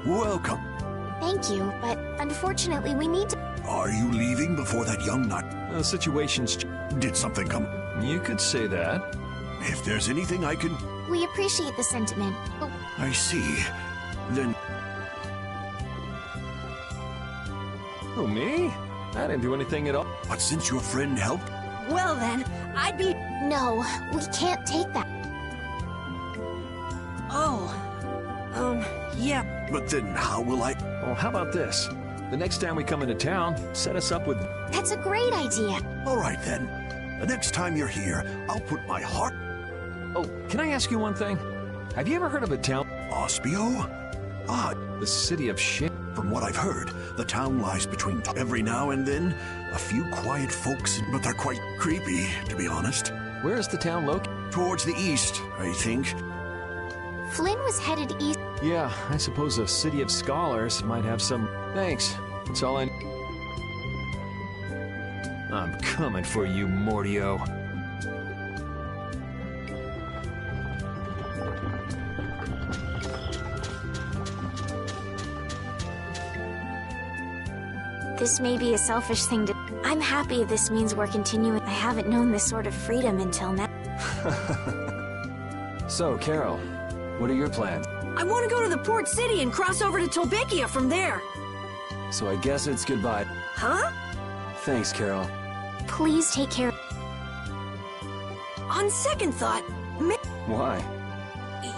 S4: Welcome.
S1: Thank you, but unfortunately we need to...
S4: Are you leaving before that young nut?
S5: The situation's...
S4: Did something come?
S5: You could say that.
S4: If there's anything I can...
S1: We appreciate the sentiment, but
S4: I see. Then...
S5: Who, me? I didn't do anything at all.
S4: But since your friend helped...
S3: Well then, I'd be...
S1: no, we can't take that.
S3: Oh. Yeah.
S4: But then how will I...
S5: Well, how about this? The next time we come into town, set us up with...
S1: That's a great idea.
S4: All right, then. The next time you're here, I'll put my heart...
S5: Oh, can I ask you one thing? Have you ever heard of a town...
S4: Ospio? Ah,
S5: The city of shit?
S4: from what I've heard, the town lies between... Every now and then, a few quiet folks, but they're quite creepy, to be honest.
S5: Where is the town located?
S4: Towards the east, I think.
S1: Flynn was headed east.
S5: Yeah, I suppose a city of scholars might have some... Thanks. That's all I... I'm coming for you, Mortio.
S1: This may be a selfish thing to... I'm happy this means we're continuing. I haven't known this sort of freedom until now.
S2: So, Carol, what are your plans?
S3: I want to go to the port city and cross over to Tolbekia from there.
S2: So I guess it's goodbye.
S3: Huh?
S2: Thanks, Carol.
S1: Please take care.
S3: On second thought,
S2: Why?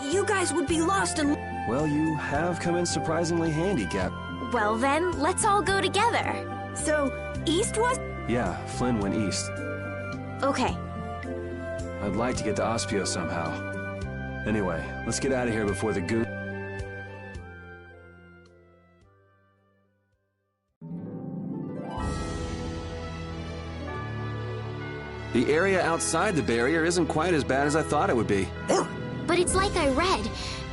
S3: you guys would be lost and...
S2: Well, you have come in surprisingly handy, Cap.
S1: Well then, let's all go together.
S3: So, east was...
S2: Yeah, Flynn went east.
S1: Okay.
S2: I'd like to get to Ospio somehow. Anyway, let's get out of here before the goon... The area outside the barrier isn't quite as bad as I thought it would be.
S1: But it's like I read.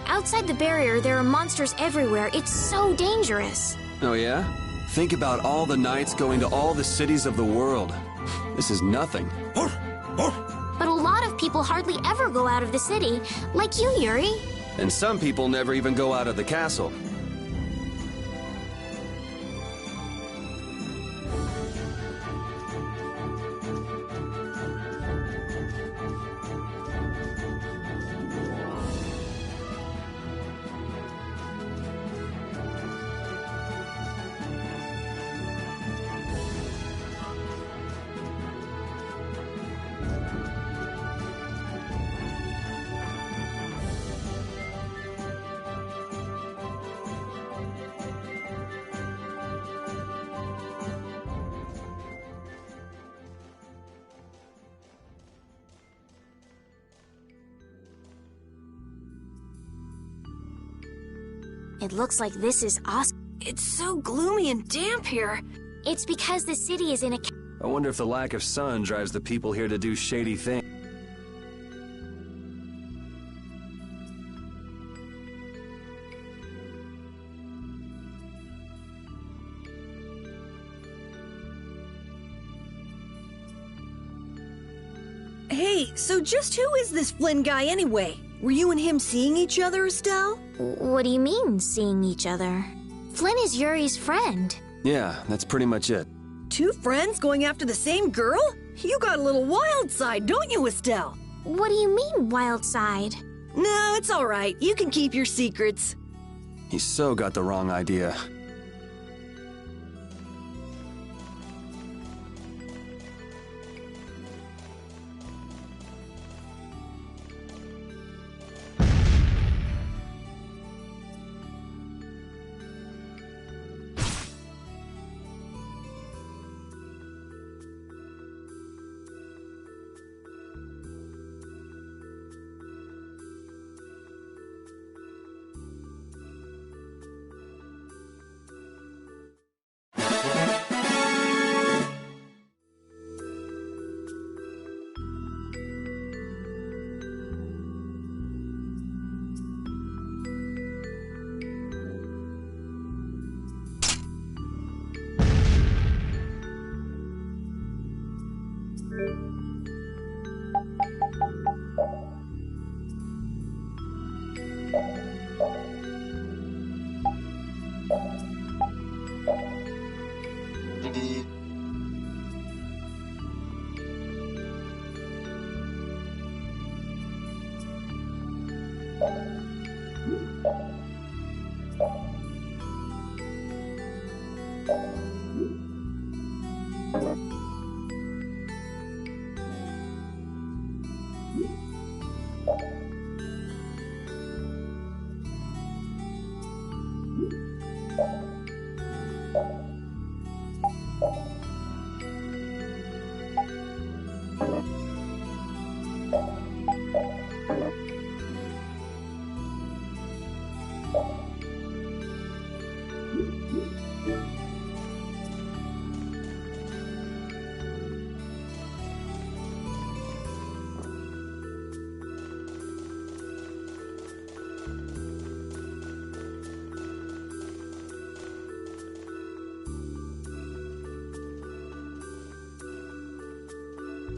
S1: Outside the barrier, there are monsters everywhere. It's so dangerous.
S2: Oh yeah? Think about all the knights going to all the cities of the world. This is nothing.
S1: But a lot of people hardly ever go out of the city, like you, Yuri.
S2: And some people never even go out of the castle.
S1: It looks like this is
S3: It's so gloomy and damp here.
S1: It's because the city is in a...
S2: I wonder if the lack of sun drives the people here to do shady things.
S3: Hey, so just who is this Flynn guy anyway? Were you and him seeing each other, Estelle?
S1: What do you mean, seeing each other? Flynn is Yuri's friend.
S2: Yeah, that's pretty much it.
S3: Two friends going after the same girl? You got a little wild side, don't you, Estelle?
S1: What do you mean, wild side?
S3: No, it's all right. You can keep your secrets.
S2: He so got the wrong idea.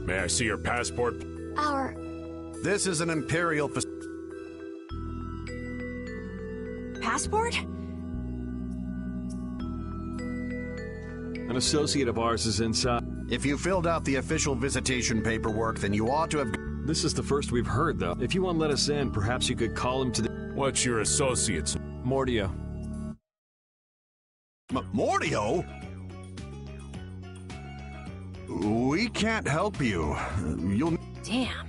S10: May I see your passport?
S4: This is an Imperial
S3: Passport?
S5: An associate of ours is inside.
S4: If you filled out the official visitation paperwork, then you ought to have...
S5: This is the first we've heard, though. If you won't let us in, perhaps you could call him to the...
S10: What's your associate's?
S5: Mordio.
S4: Mordio? We can't help you. You'll...
S3: Damn.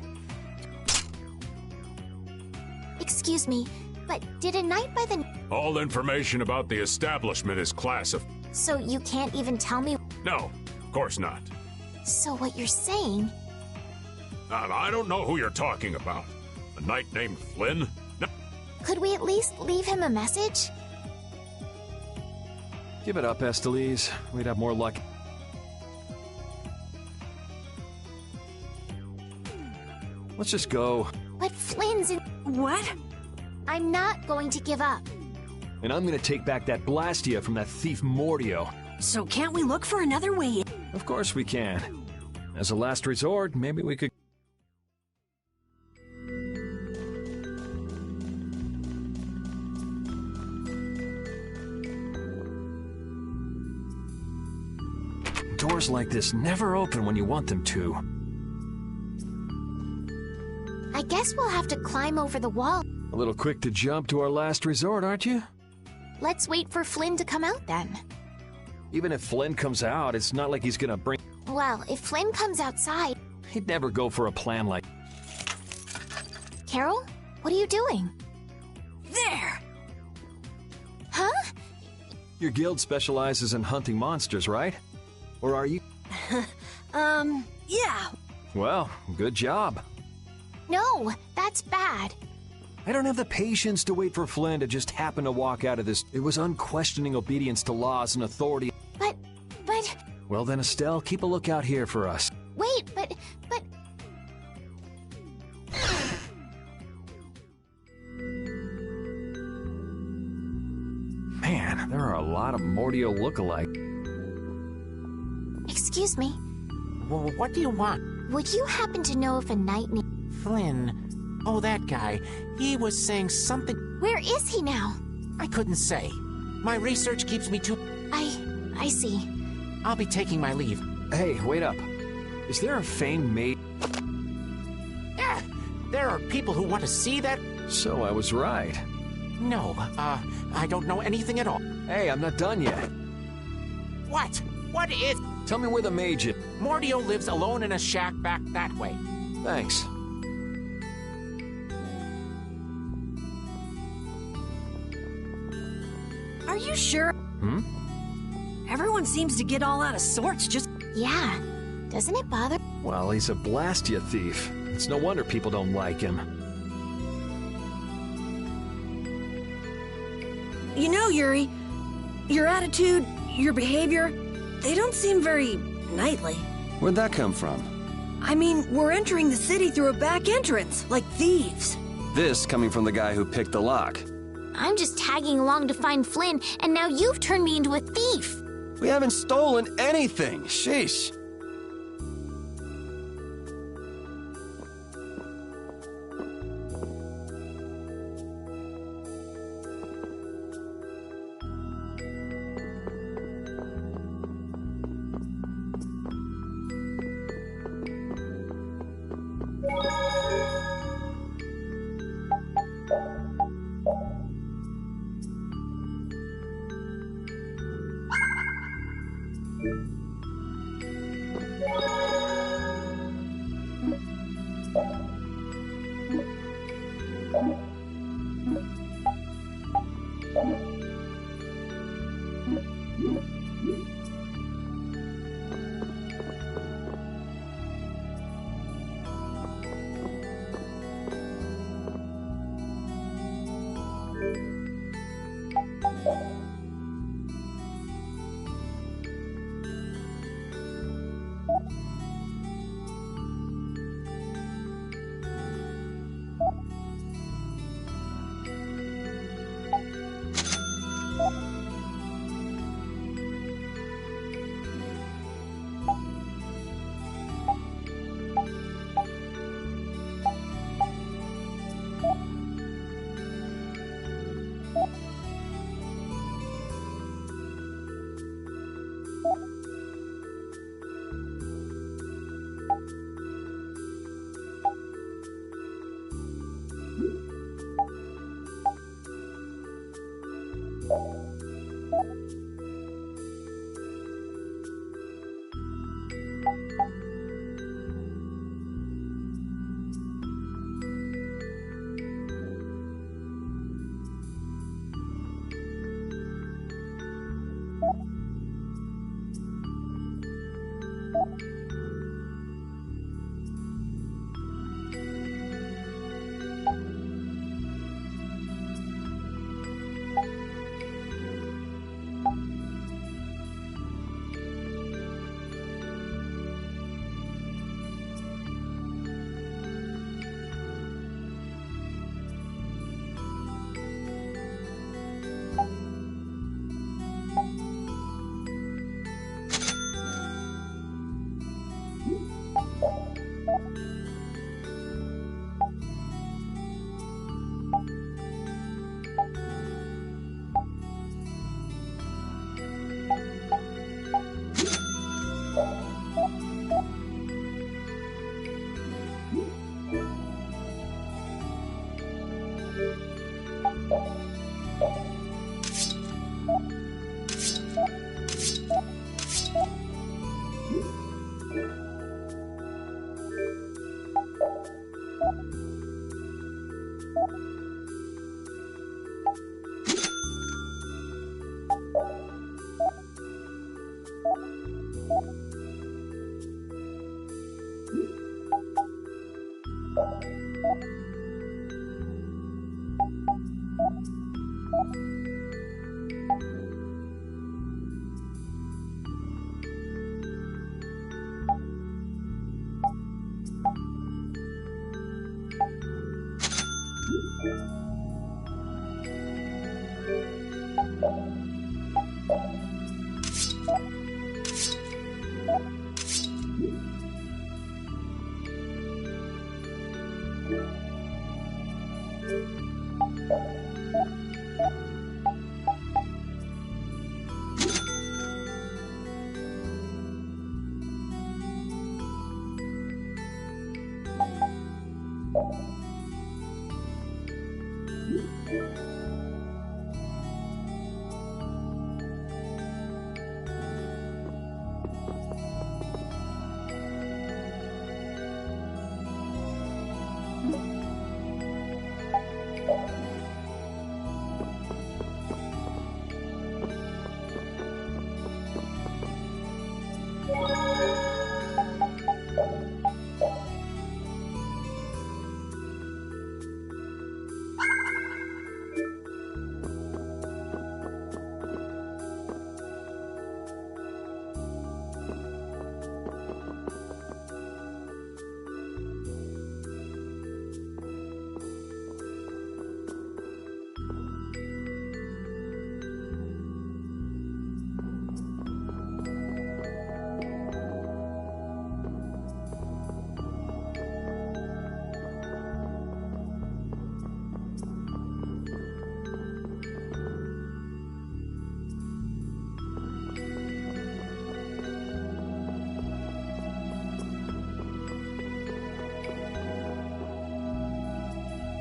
S1: Excuse me, but did a knight by the...
S10: All information about the establishment is classified.
S1: So you can't even tell me...
S10: No, of course not.
S1: So what you're saying...
S10: I don't know who you're talking about. A knight named Flynn? No.
S1: Could we at least leave him a message?
S5: Give it up, Estelise. We'd have more luck. Let's just go.
S1: But Flynn's in...
S3: What?
S1: I'm not going to give up.
S5: And I'm gonna take back that Blastia from that thief Mordio.
S3: So can't we look for another way in?
S5: Of course we can. As a last resort, maybe we could... Doors like this never open when you want them to.
S1: I guess we'll have to climb over the wall.
S5: A little quick to jump to our last resort, aren't you?
S1: Let's wait for Flynn to come out then.
S5: Even if Flynn comes out, it's not like he's gonna bring...
S1: Well, if Flynn comes outside...
S5: He'd never go for a plan like...
S1: Carol? What are you doing?
S3: There!
S1: Huh?
S5: Your guild specializes in hunting monsters, right? Or are you...
S3: Yeah.
S5: Well, good job.
S1: No, that's bad.
S5: I don't have the patience to wait for Flynn to just happen to walk out of this. It was unquestioning obedience to laws and authority.
S1: But...
S5: Well then, Estelle, keep a lookout here for us.
S1: Wait, but...
S5: Man, there are a lot of Mordio look-alike.
S1: Excuse me.
S11: Well, what do you want?
S1: Would you happen to know if a knight named...
S11: Flynn. Oh, that guy. He was saying something...
S1: Where is he now?
S11: I couldn't say. My research keeps me too...
S1: I see.
S11: I'll be taking my leave.
S5: Hey, wait up. Is there a famed maid?
S11: There are people who want to see that...
S5: So I was right.
S11: No, I don't know anything at all.
S5: Hey, I'm not done yet.
S11: What? What is...
S5: Tell me where the mage is.
S11: Mordio lives alone in a shack back that way.
S5: Thanks.
S3: Are you sure?
S5: Hmm?
S3: Everyone seems to get all out of sorts just...
S1: Yeah. Doesn't it bother?
S5: Well, he's a Blastia thief. It's no wonder people don't like him.
S3: You know, Yuri, your attitude, your behavior, they don't seem very knightly.
S2: Where'd that come from?
S3: I mean, we're entering the city through a back entrance, like thieves.
S2: This coming from the guy who picked the lock.
S1: I'm just tagging along to find Flynn, and now you've turned me into a thief.
S2: We haven't stolen anything. Sheesh.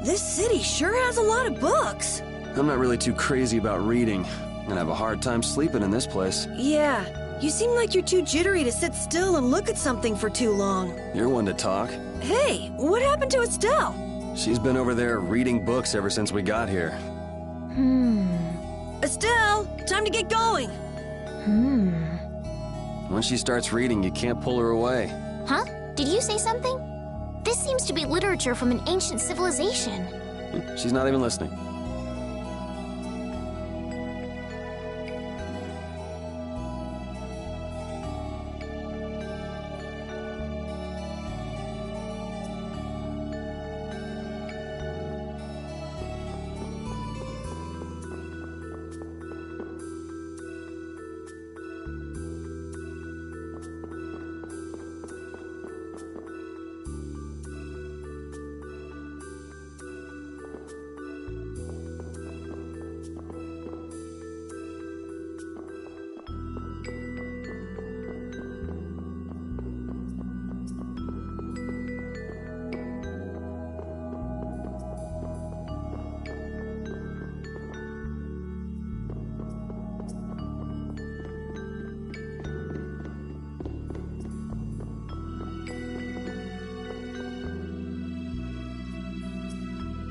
S3: This city sure has a lot of books.
S2: I'm not really too crazy about reading, and I have a hard time sleeping in this place.
S3: Yeah, You seem like you're too jittery to sit still and look at something for too long.
S2: You're one to talk.
S3: Hey, what happened to Estelle?
S2: She's been over there reading books ever since we got here.
S3: Estelle, time to get going.
S2: Once she starts reading, you can't pull her away.
S1: Huh? Did you say something? This seems to be literature from an ancient civilization.
S2: She's not even listening.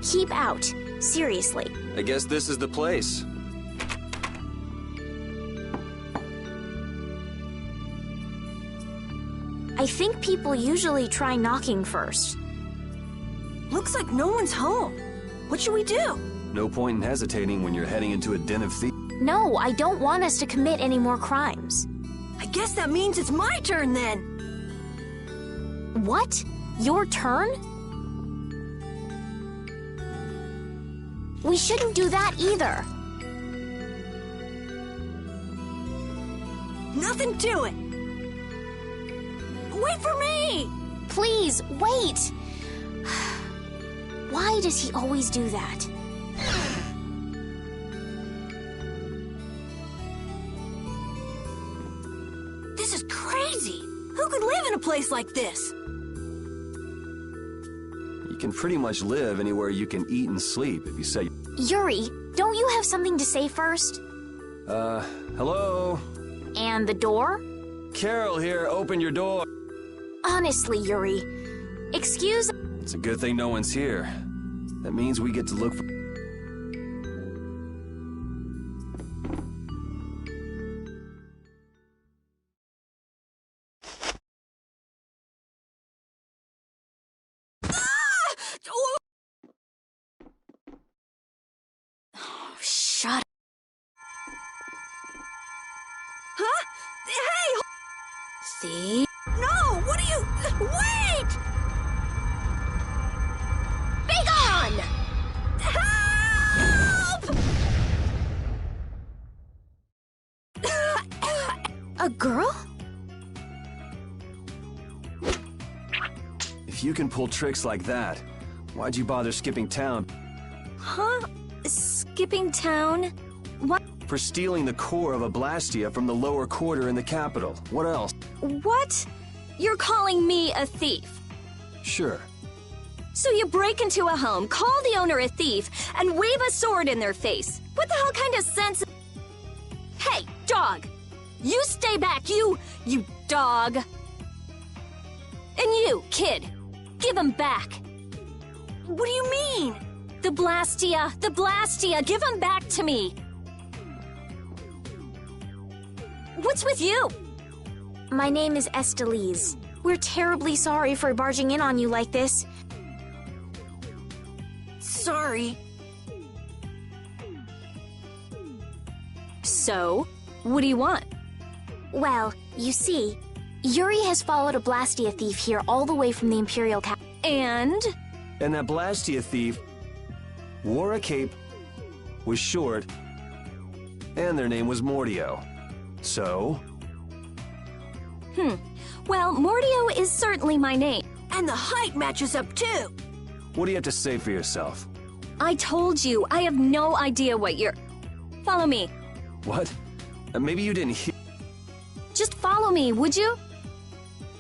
S1: Keep out. Seriously.
S2: I guess this is the place.
S1: I think people usually try knocking first.
S3: Looks like no one's home. What should we do?
S2: No point in hesitating when you're heading into a den of thieves.
S1: No, I don't want us to commit any more crimes.
S3: I guess that means it's my turn then.
S1: What? Your turn? We shouldn't do that either.
S3: Nothing to it. Wait for me!
S1: Please, wait! Why does he always do that?
S3: This is crazy! Who could live in a place like this?
S2: You can pretty much live anywhere you can eat and sleep if you say...
S1: Yuri, don't you have something to say first?
S2: Hello?
S1: And the door?
S2: Carol here, open your door.
S1: Honestly, Yuri. Excuse...
S2: It's a good thing no one's here. That means we get to look for...
S1: Shut up.
S3: Huh? Hey!
S1: See?
S3: No! What are you... Wait!
S6: Be gone!
S3: Help!
S1: A girl?
S2: If you can pull tricks like that, why'd you bother skipping town?
S3: Huh? Skipping town? What?
S2: For stealing the core of a Blastia from the lower quarter in the capital. What else?
S3: What? You're calling me a thief?
S2: Sure.
S3: So you break into a home, call the owner a thief, and wave a sword in their face. What the hell kind of sense... Hey, dog! You stay back, you dog! And you, kid, give him back. What do you mean? The Blastia, give him back to me. What's with you?
S1: My name is Estelise. We're terribly sorry for barging in on you like this.
S3: Sorry.
S12: So, what do you want?
S1: Well, you see, Yuri has followed a Blastia thief here all the way from the Imperial capital.
S3: And
S2: that Blastia thief wore a cape, was short, and their name was Mordio. So?
S3: Well, Mordio is certainly my name. And the height matches up too.
S2: What do you have to say for yourself?
S3: I told you, I have no idea what you're... Follow me.
S2: What? Maybe you didn't hear...
S3: Just follow me, would you?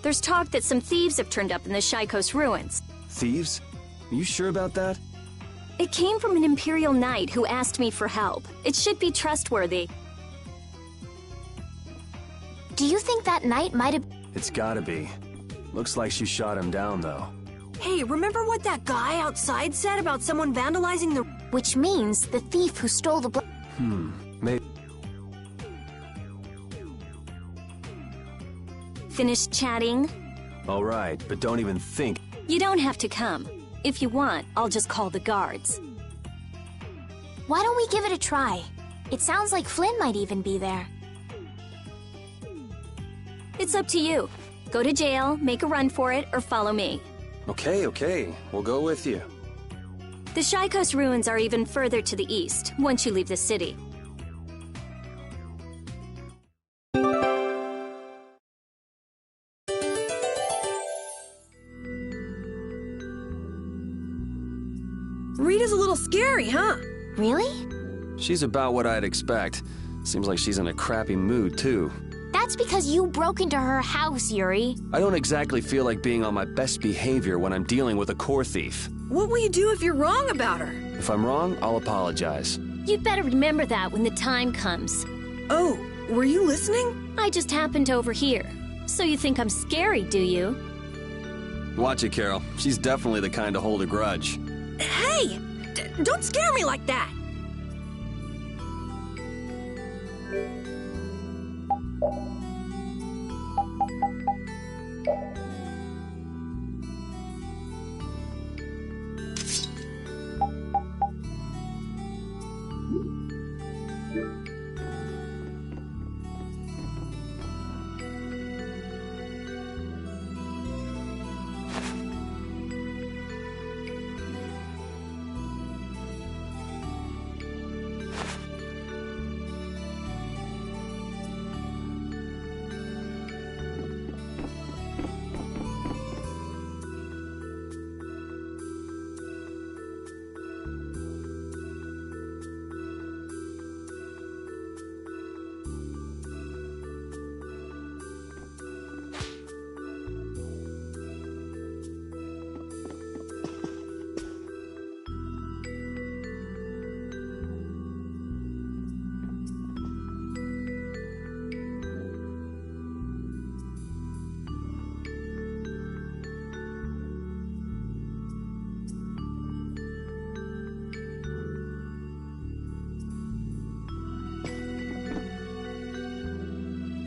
S3: There's talk that some thieves have turned up in the Shaikos ruins.
S2: Thieves? Are you sure about that?
S3: It came from an Imperial Knight who asked me for help. It should be trustworthy.
S1: Do you think that knight might have...
S5: It's gotta be. Looks like she shot him down, though.
S3: Hey, remember what that guy outside said about someone vandalizing the...
S1: Which means the thief who stole the...
S5: Maybe...
S12: Finished chatting?
S5: All right, but don't even think...
S12: You don't have to come. If you want, I'll just call the guards.
S1: Why don't we give it a try? It sounds like Flynn might even be there.
S12: It's up to you. Go to jail, make a run for it, or follow me.
S5: Okay. We'll go with you.
S12: The Shaikos ruins are even further to the east, once you leave the city.
S3: Rita's a little scary, huh?
S1: Really?
S2: She's about what I'd expect. Seems like she's in a crappy mood, too.
S1: That's because you broke into her house, Yuri.
S2: I don't exactly feel like being on my best behavior when I'm dealing with a core thief.
S3: What will you do if you're wrong about her?
S2: If I'm wrong, I'll apologize.
S12: You'd better remember that when the time comes.
S3: Oh, were you listening?
S12: I just happened to overhear. So you think I'm scary, do you?
S2: Watch it, Carol. She's definitely the kind to hold a grudge.
S3: Hey! Don't scare me like that!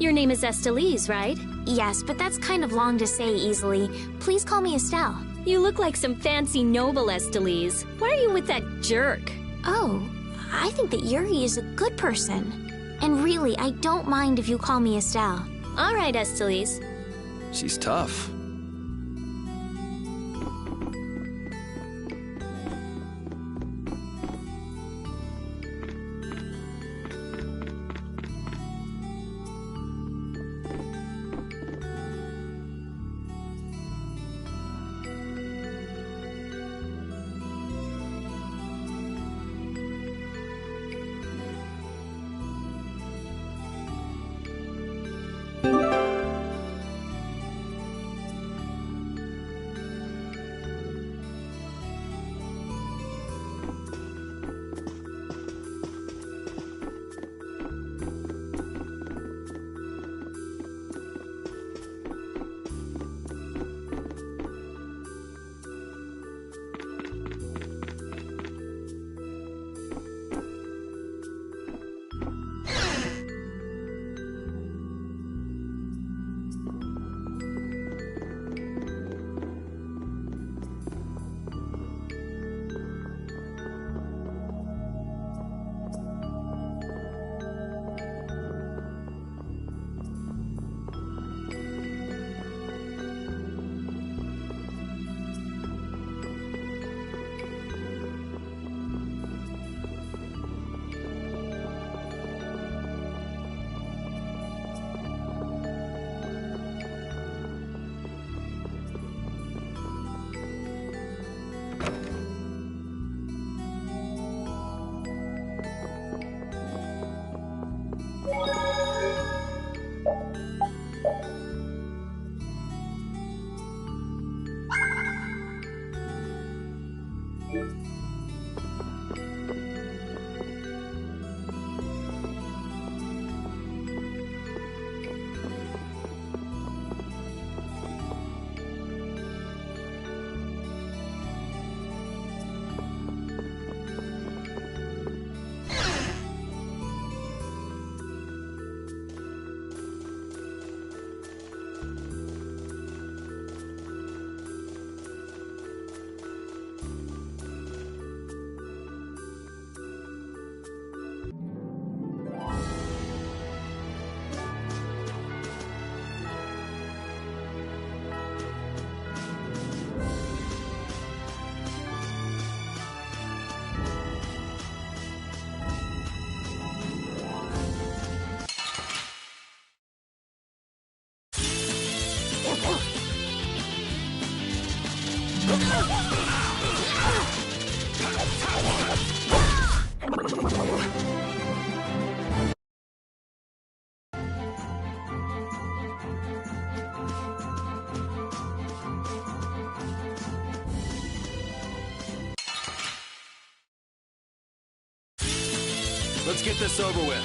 S12: Your name is Estelise, right?
S1: Yes, but that's kind of long to say easily. Please call me Estelle.
S12: You look like some fancy noble, Estelise. Why are you with that jerk?
S1: Oh, I think that Yuri is a good person. And really, I don't mind if you call me Estelle.
S12: All right, Estelise.
S2: She's tough. Let's get this over with.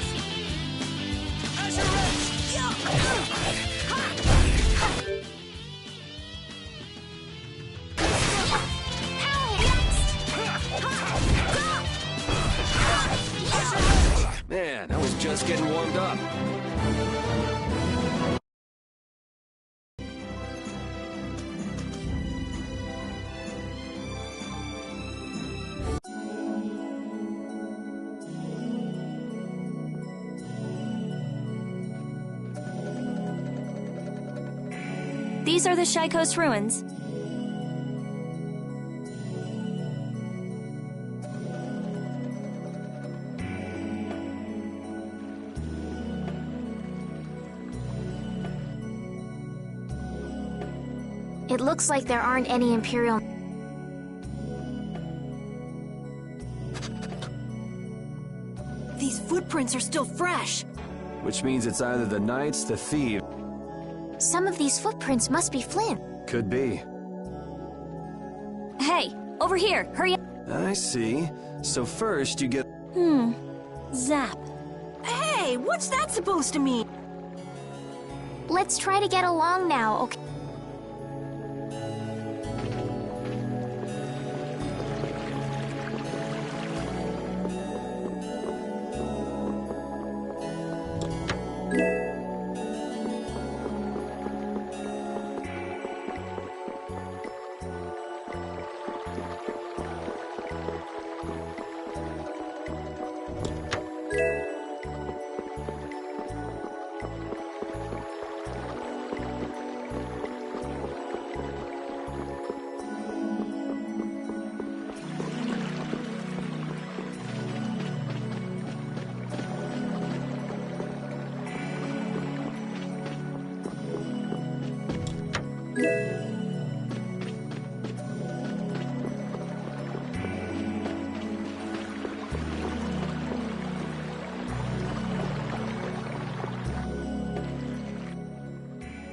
S2: Man, I was just getting warmed up.
S12: These are the Shaikos ruins.
S1: It looks like there aren't any Imperial...
S3: These footprints are still fresh.
S5: Which means it's either the Knights, the Thieves...
S1: Some of these footprints must be Flynn.
S5: Could be.
S12: Hey, over here, hurry up.
S2: I see. So first you get...
S12: Zap.
S3: Hey, what's that supposed to mean?
S1: Let's try to get along now, okay?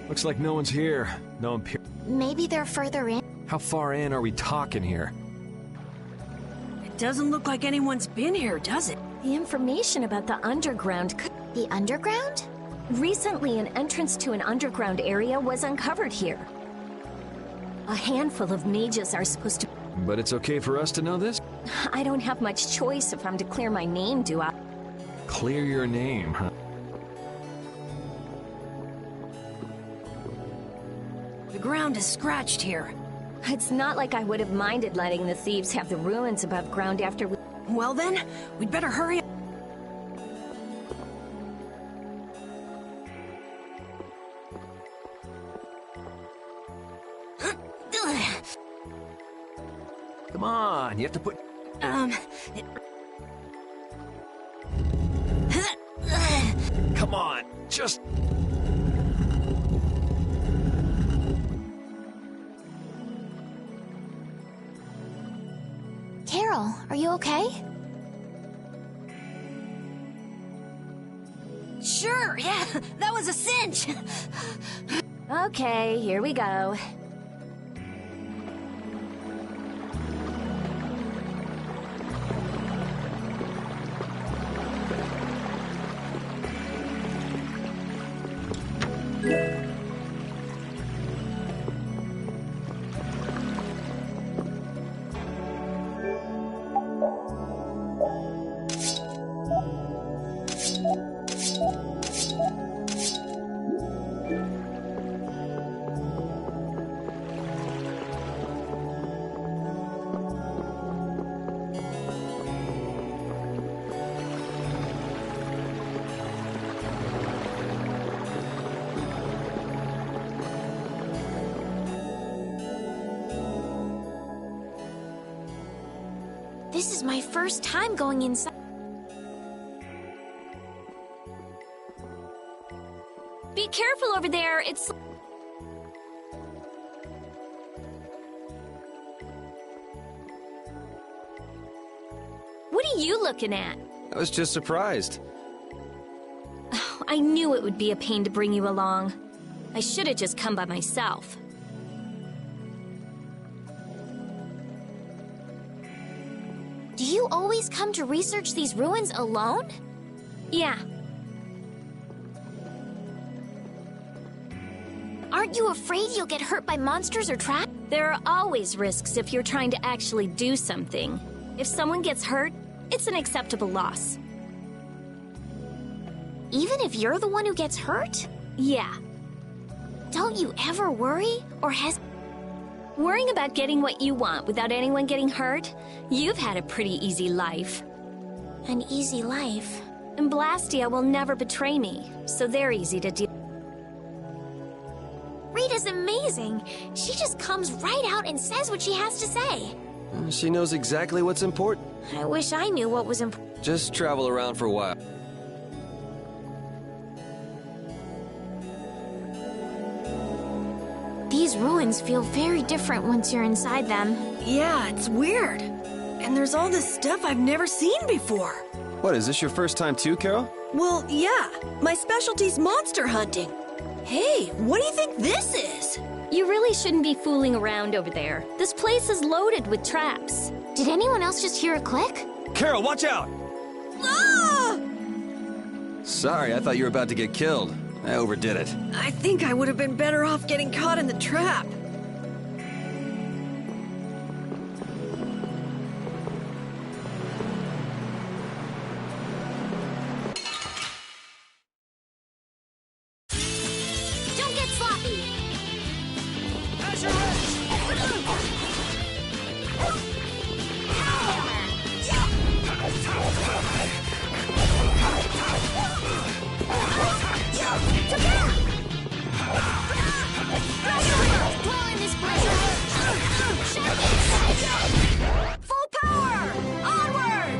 S5: Looks like no one's here. No Imperial...
S1: Maybe they're further in.
S5: How far in are we talking here?
S3: It doesn't look like anyone's been here, does it?
S12: The information about the underground could...
S1: The underground?
S12: Recently, an entrance to an underground area was uncovered here. A handful of mages are supposed to...
S5: But it's okay for us to know this?
S12: I don't have much choice if I'm to clear my name, do I?
S5: Clear your name, huh?
S3: The ground is scratched here.
S12: It's not like I would have minded letting the thieves have the ruins above ground after we...
S3: Well then, we'd better hurry up.
S5: Come on, you have to put... Come on, just...
S1: Carol, are you okay?
S3: Sure, yeah, that was a cinch.
S12: Okay, here we go.
S1: This is my first time going inside.
S12: Be careful over there, it's... What are you looking at?
S2: I was just surprised.
S12: I knew it would be a pain to bring you along. I should have just come by myself.
S1: Do you always always come to research these ruins alone?
S12: Yeah.
S1: Aren't you afraid you'll get hurt by monsters or traps?
S12: There are always risks if you're trying to actually do something. If someone gets hurt, it's an acceptable loss.
S1: Even if you're the one who gets hurt?
S12: Yeah.
S1: Don't you ever worry or hesitate?
S12: Worrying about getting what you want without anyone getting hurt? You've had a pretty easy life.
S1: An easy life?
S12: And Blastia will never betray me, so they're easy to deal with.
S1: Rita's amazing. She just comes right out and says what she has to say.
S2: She knows exactly what's important.
S1: I wish I knew what was important.
S2: Just travel around for a while.
S1: These ruins feel very different once you're inside them.
S3: Yeah, it's weird. And there's all this stuff I've never seen before.
S2: What, is this your first time too, Carol?
S3: Well, yeah. My specialty's monster hunting. Hey, what do you think this is?
S12: You really shouldn't be fooling around over there. This place is loaded with traps.
S1: Did anyone else just hear a click?
S5: Carol, watch out!
S3: Ah!
S2: Sorry, I thought you were about to get killed. I overdid it.
S3: I think I would have been better off getting caught in the trap.
S1: Don't get sloppy!
S3: Full power! Onward!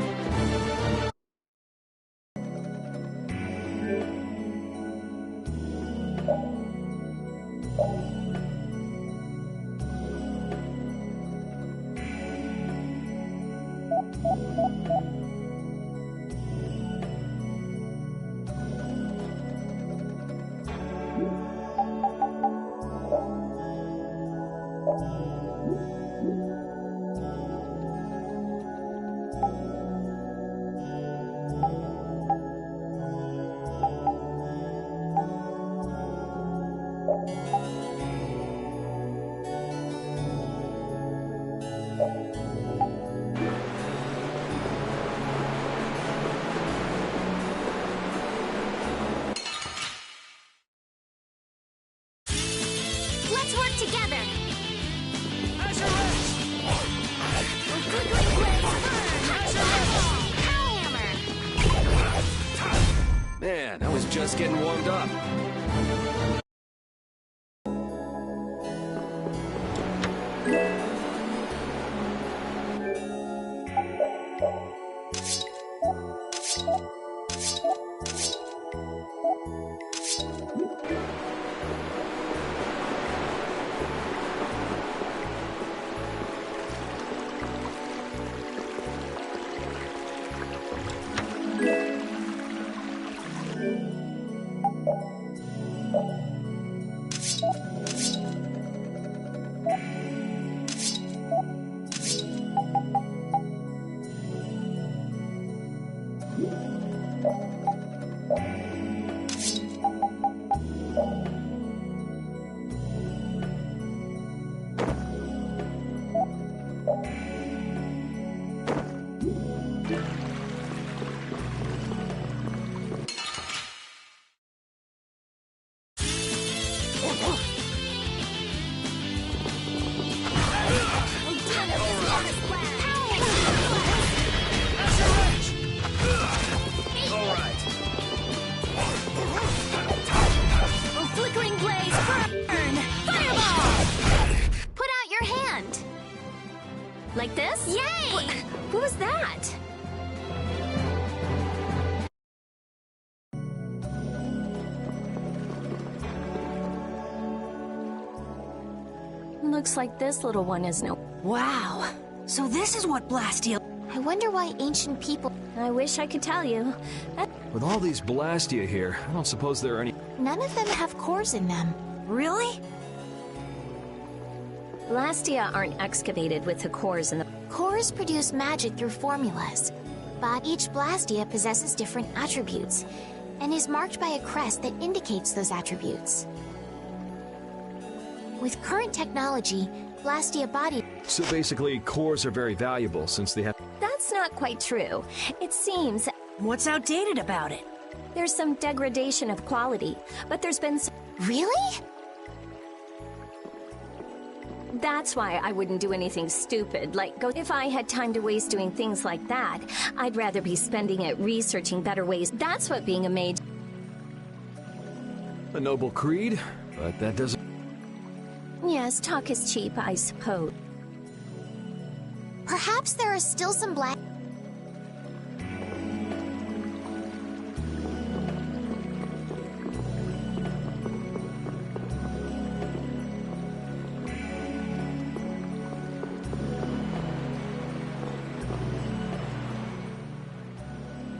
S1: Let's work together!
S2: Man, I was just getting warmed up.
S12: Like this?
S1: Yay!
S12: What was that? Looks like this little one is no...
S3: Wow. So this is what Blastia...
S1: I wonder why ancient people...
S12: I wish I could tell you.
S5: With all these Blastia here, I don't suppose there are any...
S1: None of them have cores in them.
S3: Really?
S12: Blastia aren't excavated with the cores in the...
S1: Cores produce magic through formulas. but each Blastia possesses different attributes, and is marked by a crest that indicates those attributes. With current technology, Blastia body...
S5: So basically, cores are very valuable since they have...
S12: That's not quite true. It seems...
S3: What's outdated about it?
S12: There's some degradation of quality, but there's been some...
S1: Really?
S12: That's why I wouldn't do anything stupid, like go... If I had time to waste doing things like that, I'd rather be spending it researching better ways. That's what being a mage...
S5: A noble creed, but that doesn't...
S12: Yes, talk is cheap, I suppose.
S1: Perhaps there are still some black...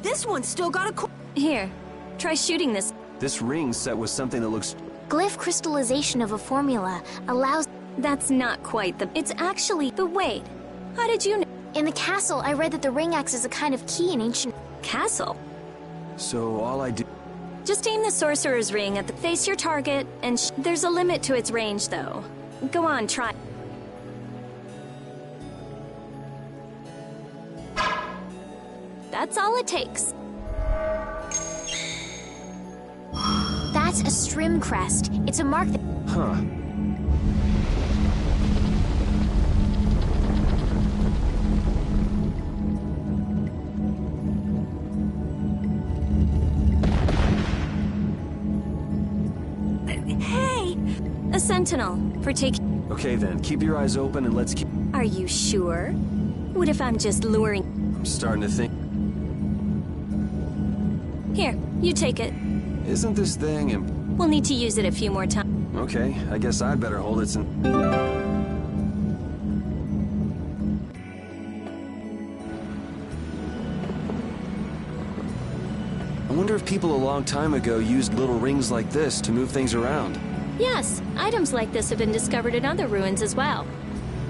S3: This one's still got a...
S12: Here, try shooting this.
S2: This ring's set with something that looks...
S1: Glyph crystallization of a formula allows...
S12: That's not quite the... It's actually... But wait, how did you know?
S1: In the castle, I read that the ring acts as a kind of key in ancient...
S12: Castle?
S2: So all I do...
S12: Just aim the sorcerer's ring at the... Face your target, and there's a limit to its range, though. Go on, try. That's all it takes.
S1: That's a Strim crest. It's a mark that...
S5: Huh.
S12: Hey! A sentinel, for taking...
S2: Okay then, keep your eyes open and let's keep...
S12: Are you sure? What if I'm just luring...
S2: I'm starting to think...
S12: Here, you take it.
S2: Isn't this thing imp...
S12: We'll need to use it a few more times.
S2: Okay, I guess I'd better hold it since... I wonder if people a long time ago used little rings like this to move things around.
S12: Yes, items like this have been discovered in other ruins as well.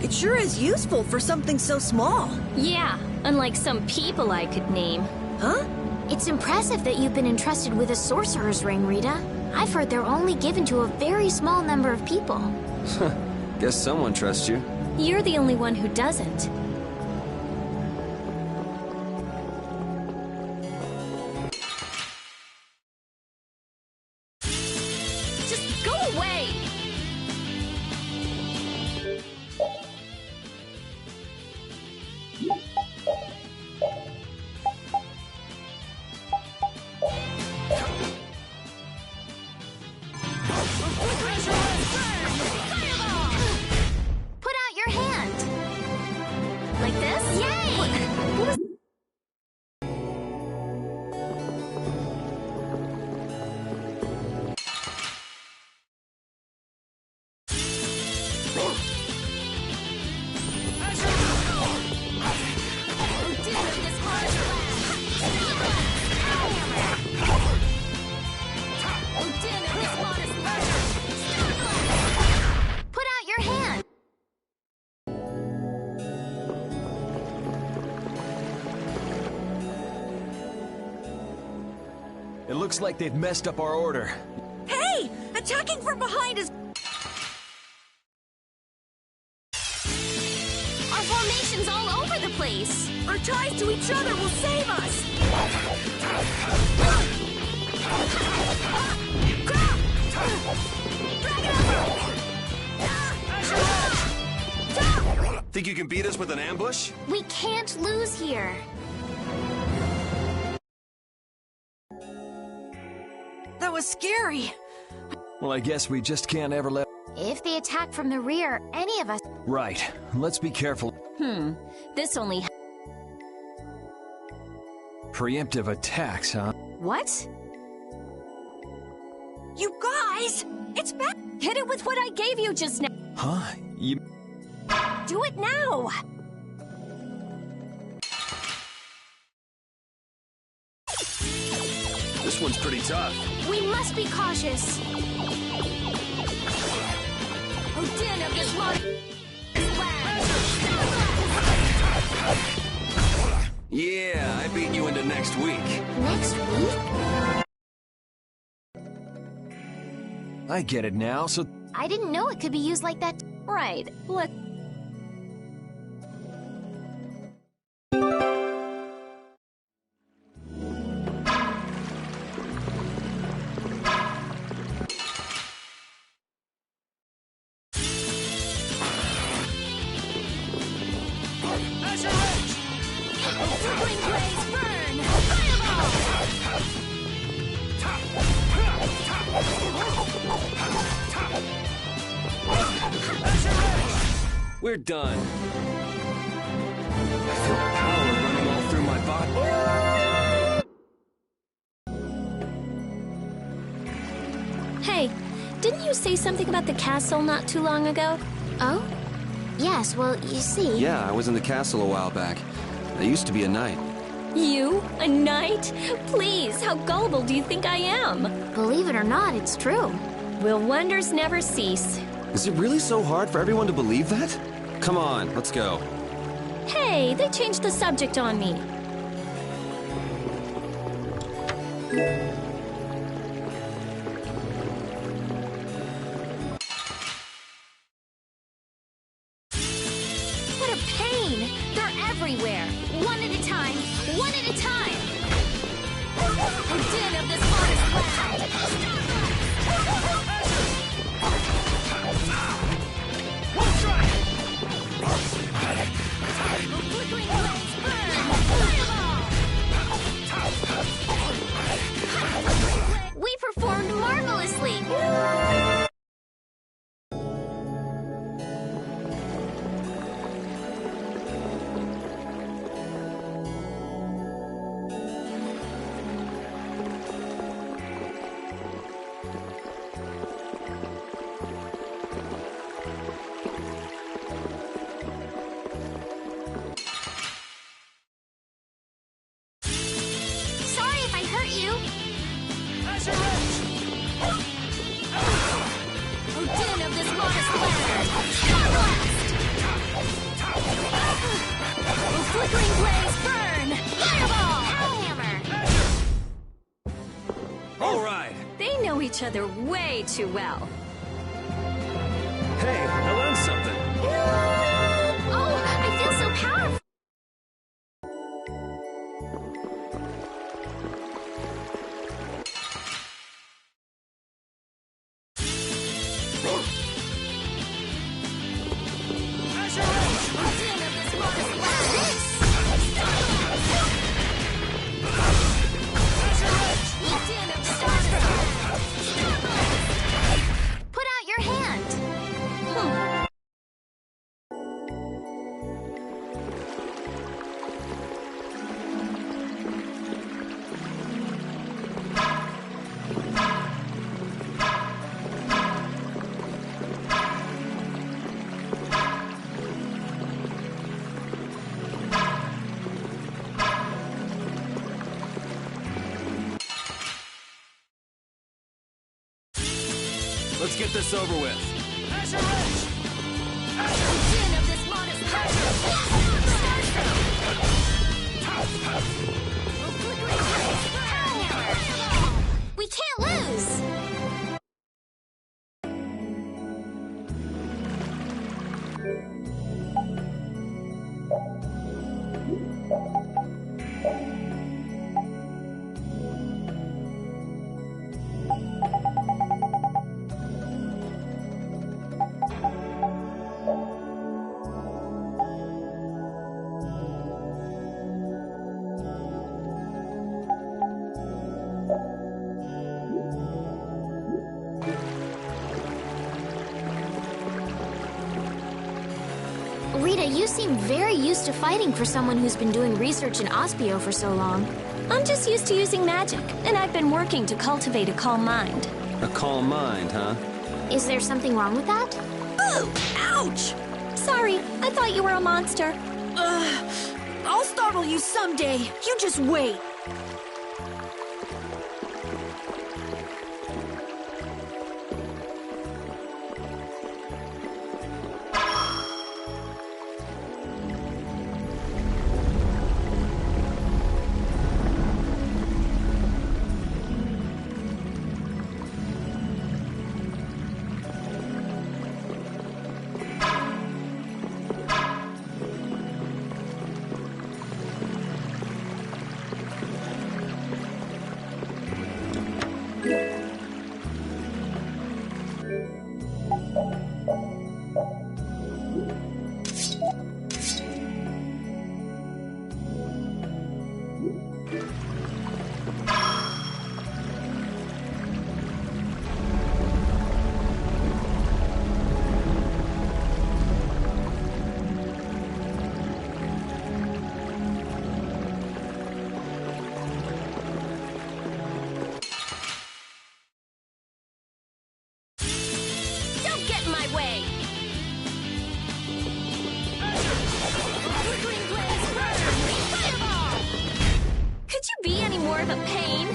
S3: It sure is useful for something so small.
S12: Yeah, unlike some people I could name.
S3: Huh?
S1: It's impressive that you've been entrusted with a sorcerer's ring, Rita. I've heard they're only given to a very small number of people.
S2: Guess someone trusts you.
S12: You're the only one who doesn't.
S6: Just go away!
S1: Put out your hand!
S12: Like this?
S1: Yay! Put out your hand!
S5: It looks like they've messed up our order.
S3: Hey! Attacking from behind is...
S1: Our formation's all over the place!
S3: Our ties to each other will save us!
S2: Think you can beat us with an ambush?
S1: We can't lose here!
S3: That was scary.
S5: Well, I guess we just can't ever let...
S1: If they attack from the rear, any of us...
S5: Right. Let's be careful.
S12: This only...
S5: Preemptive attacks, huh?
S12: What?
S3: You guys! It's back!
S12: Hit it with what I gave you just now.
S5: Huh? You...
S12: Do it now!
S2: This one's pretty tough.
S1: We must be cautious!
S6: Odin of this one!
S2: Yeah, I beat you into next week.
S1: Next week?
S5: I get it now, so...
S1: I didn't know it could be used like that.
S12: Right. Let...
S2: We're done. I feel power running all through my body.
S12: Hey, didn't you say something about the castle not too long ago?
S1: Oh? Yes, well, you see...
S2: Yeah, I was in the castle a while back. There used to be a knight.
S12: You? A knight? Please, how gullible do you think I am?
S1: Believe it or not, it's true.
S12: Will wonders never cease?
S2: Is it really so hard for everyone to believe that? Come on, let's go.
S12: Hey, they changed the subject on me.
S6: What a pain! They're everywhere! One at a time! One at a time! The din of this forest land! We'll try! The flickering blaze burn! Fireball! We performed marvelously! Flickering blaze burn! Fireball! Hellhammer!
S2: All right.
S12: They know each other way too well.
S2: Hey, I learned something.
S1: Oh, I feel so powerful! Put out your hand!
S2: Let's get this over with.
S6: Din of this modest We can't lose!
S1: Rita, you seem very used to fighting for someone who's been doing research in Ospio for so long.
S12: I'm just used to using magic, and I've been working to cultivate a calm mind.
S2: A calm mind, huh?
S1: Is there something wrong with that?
S3: Ooh! Ouch!
S12: Sorry, I thought you were a monster.
S3: I'll startle you someday. You just wait.
S6: the pain.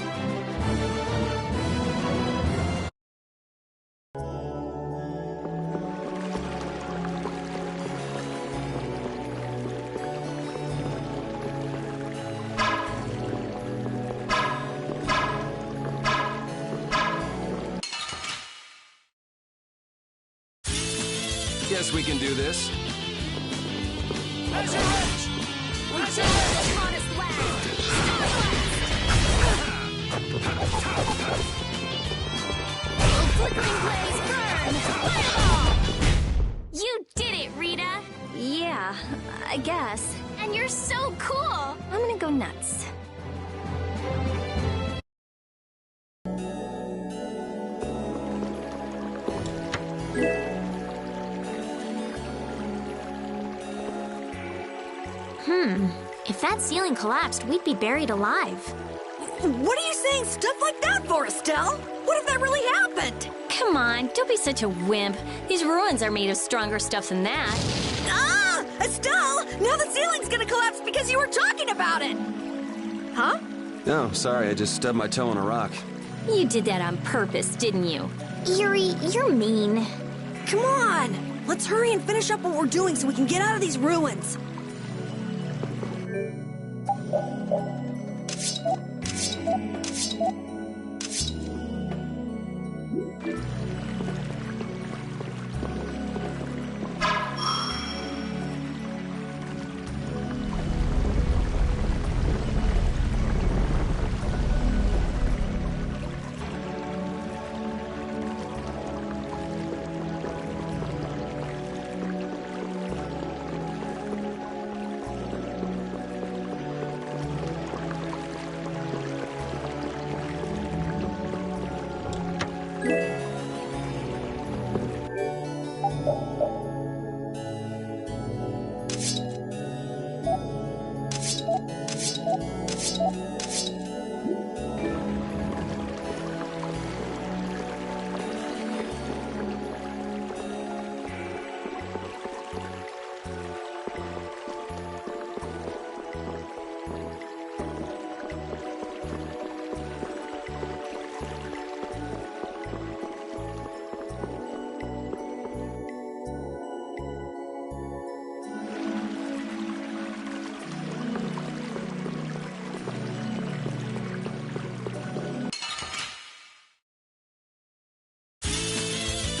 S2: Guess we can do this.
S6: Measure it! Return to the promised land! Oh, flickering blaze, burn! Fireball! You did it, Rita!
S12: Yeah, I guess.
S6: And you're so cool!
S12: I'm gonna go nuts.
S1: If that ceiling collapsed, we'd be buried alive.
S3: What are you saying stuff like that for, Estelle? What if that really happened?
S12: Come on, don't be such a wimp. These ruins are made of stronger stuff than that.
S3: Ah! Estelle! Now the ceiling's gonna collapse because you were talking about it! Huh?
S2: No, sorry, I just stubbed my toe on a rock.
S12: You did that on purpose, didn't you?
S1: Yuri, you're mean.
S3: Come on! Let's hurry and finish up what we're doing so we can get out of these ruins.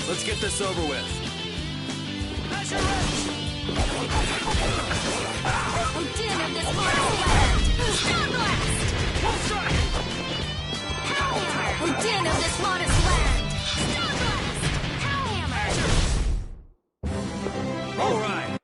S2: Let's get this over with.
S6: Measure it! Oh, din of this mortal land! Star Blast!
S10: Full strike!
S6: Hellhammer! Oh, din of this modest land! Star Blast! Hellhammer!
S2: All right.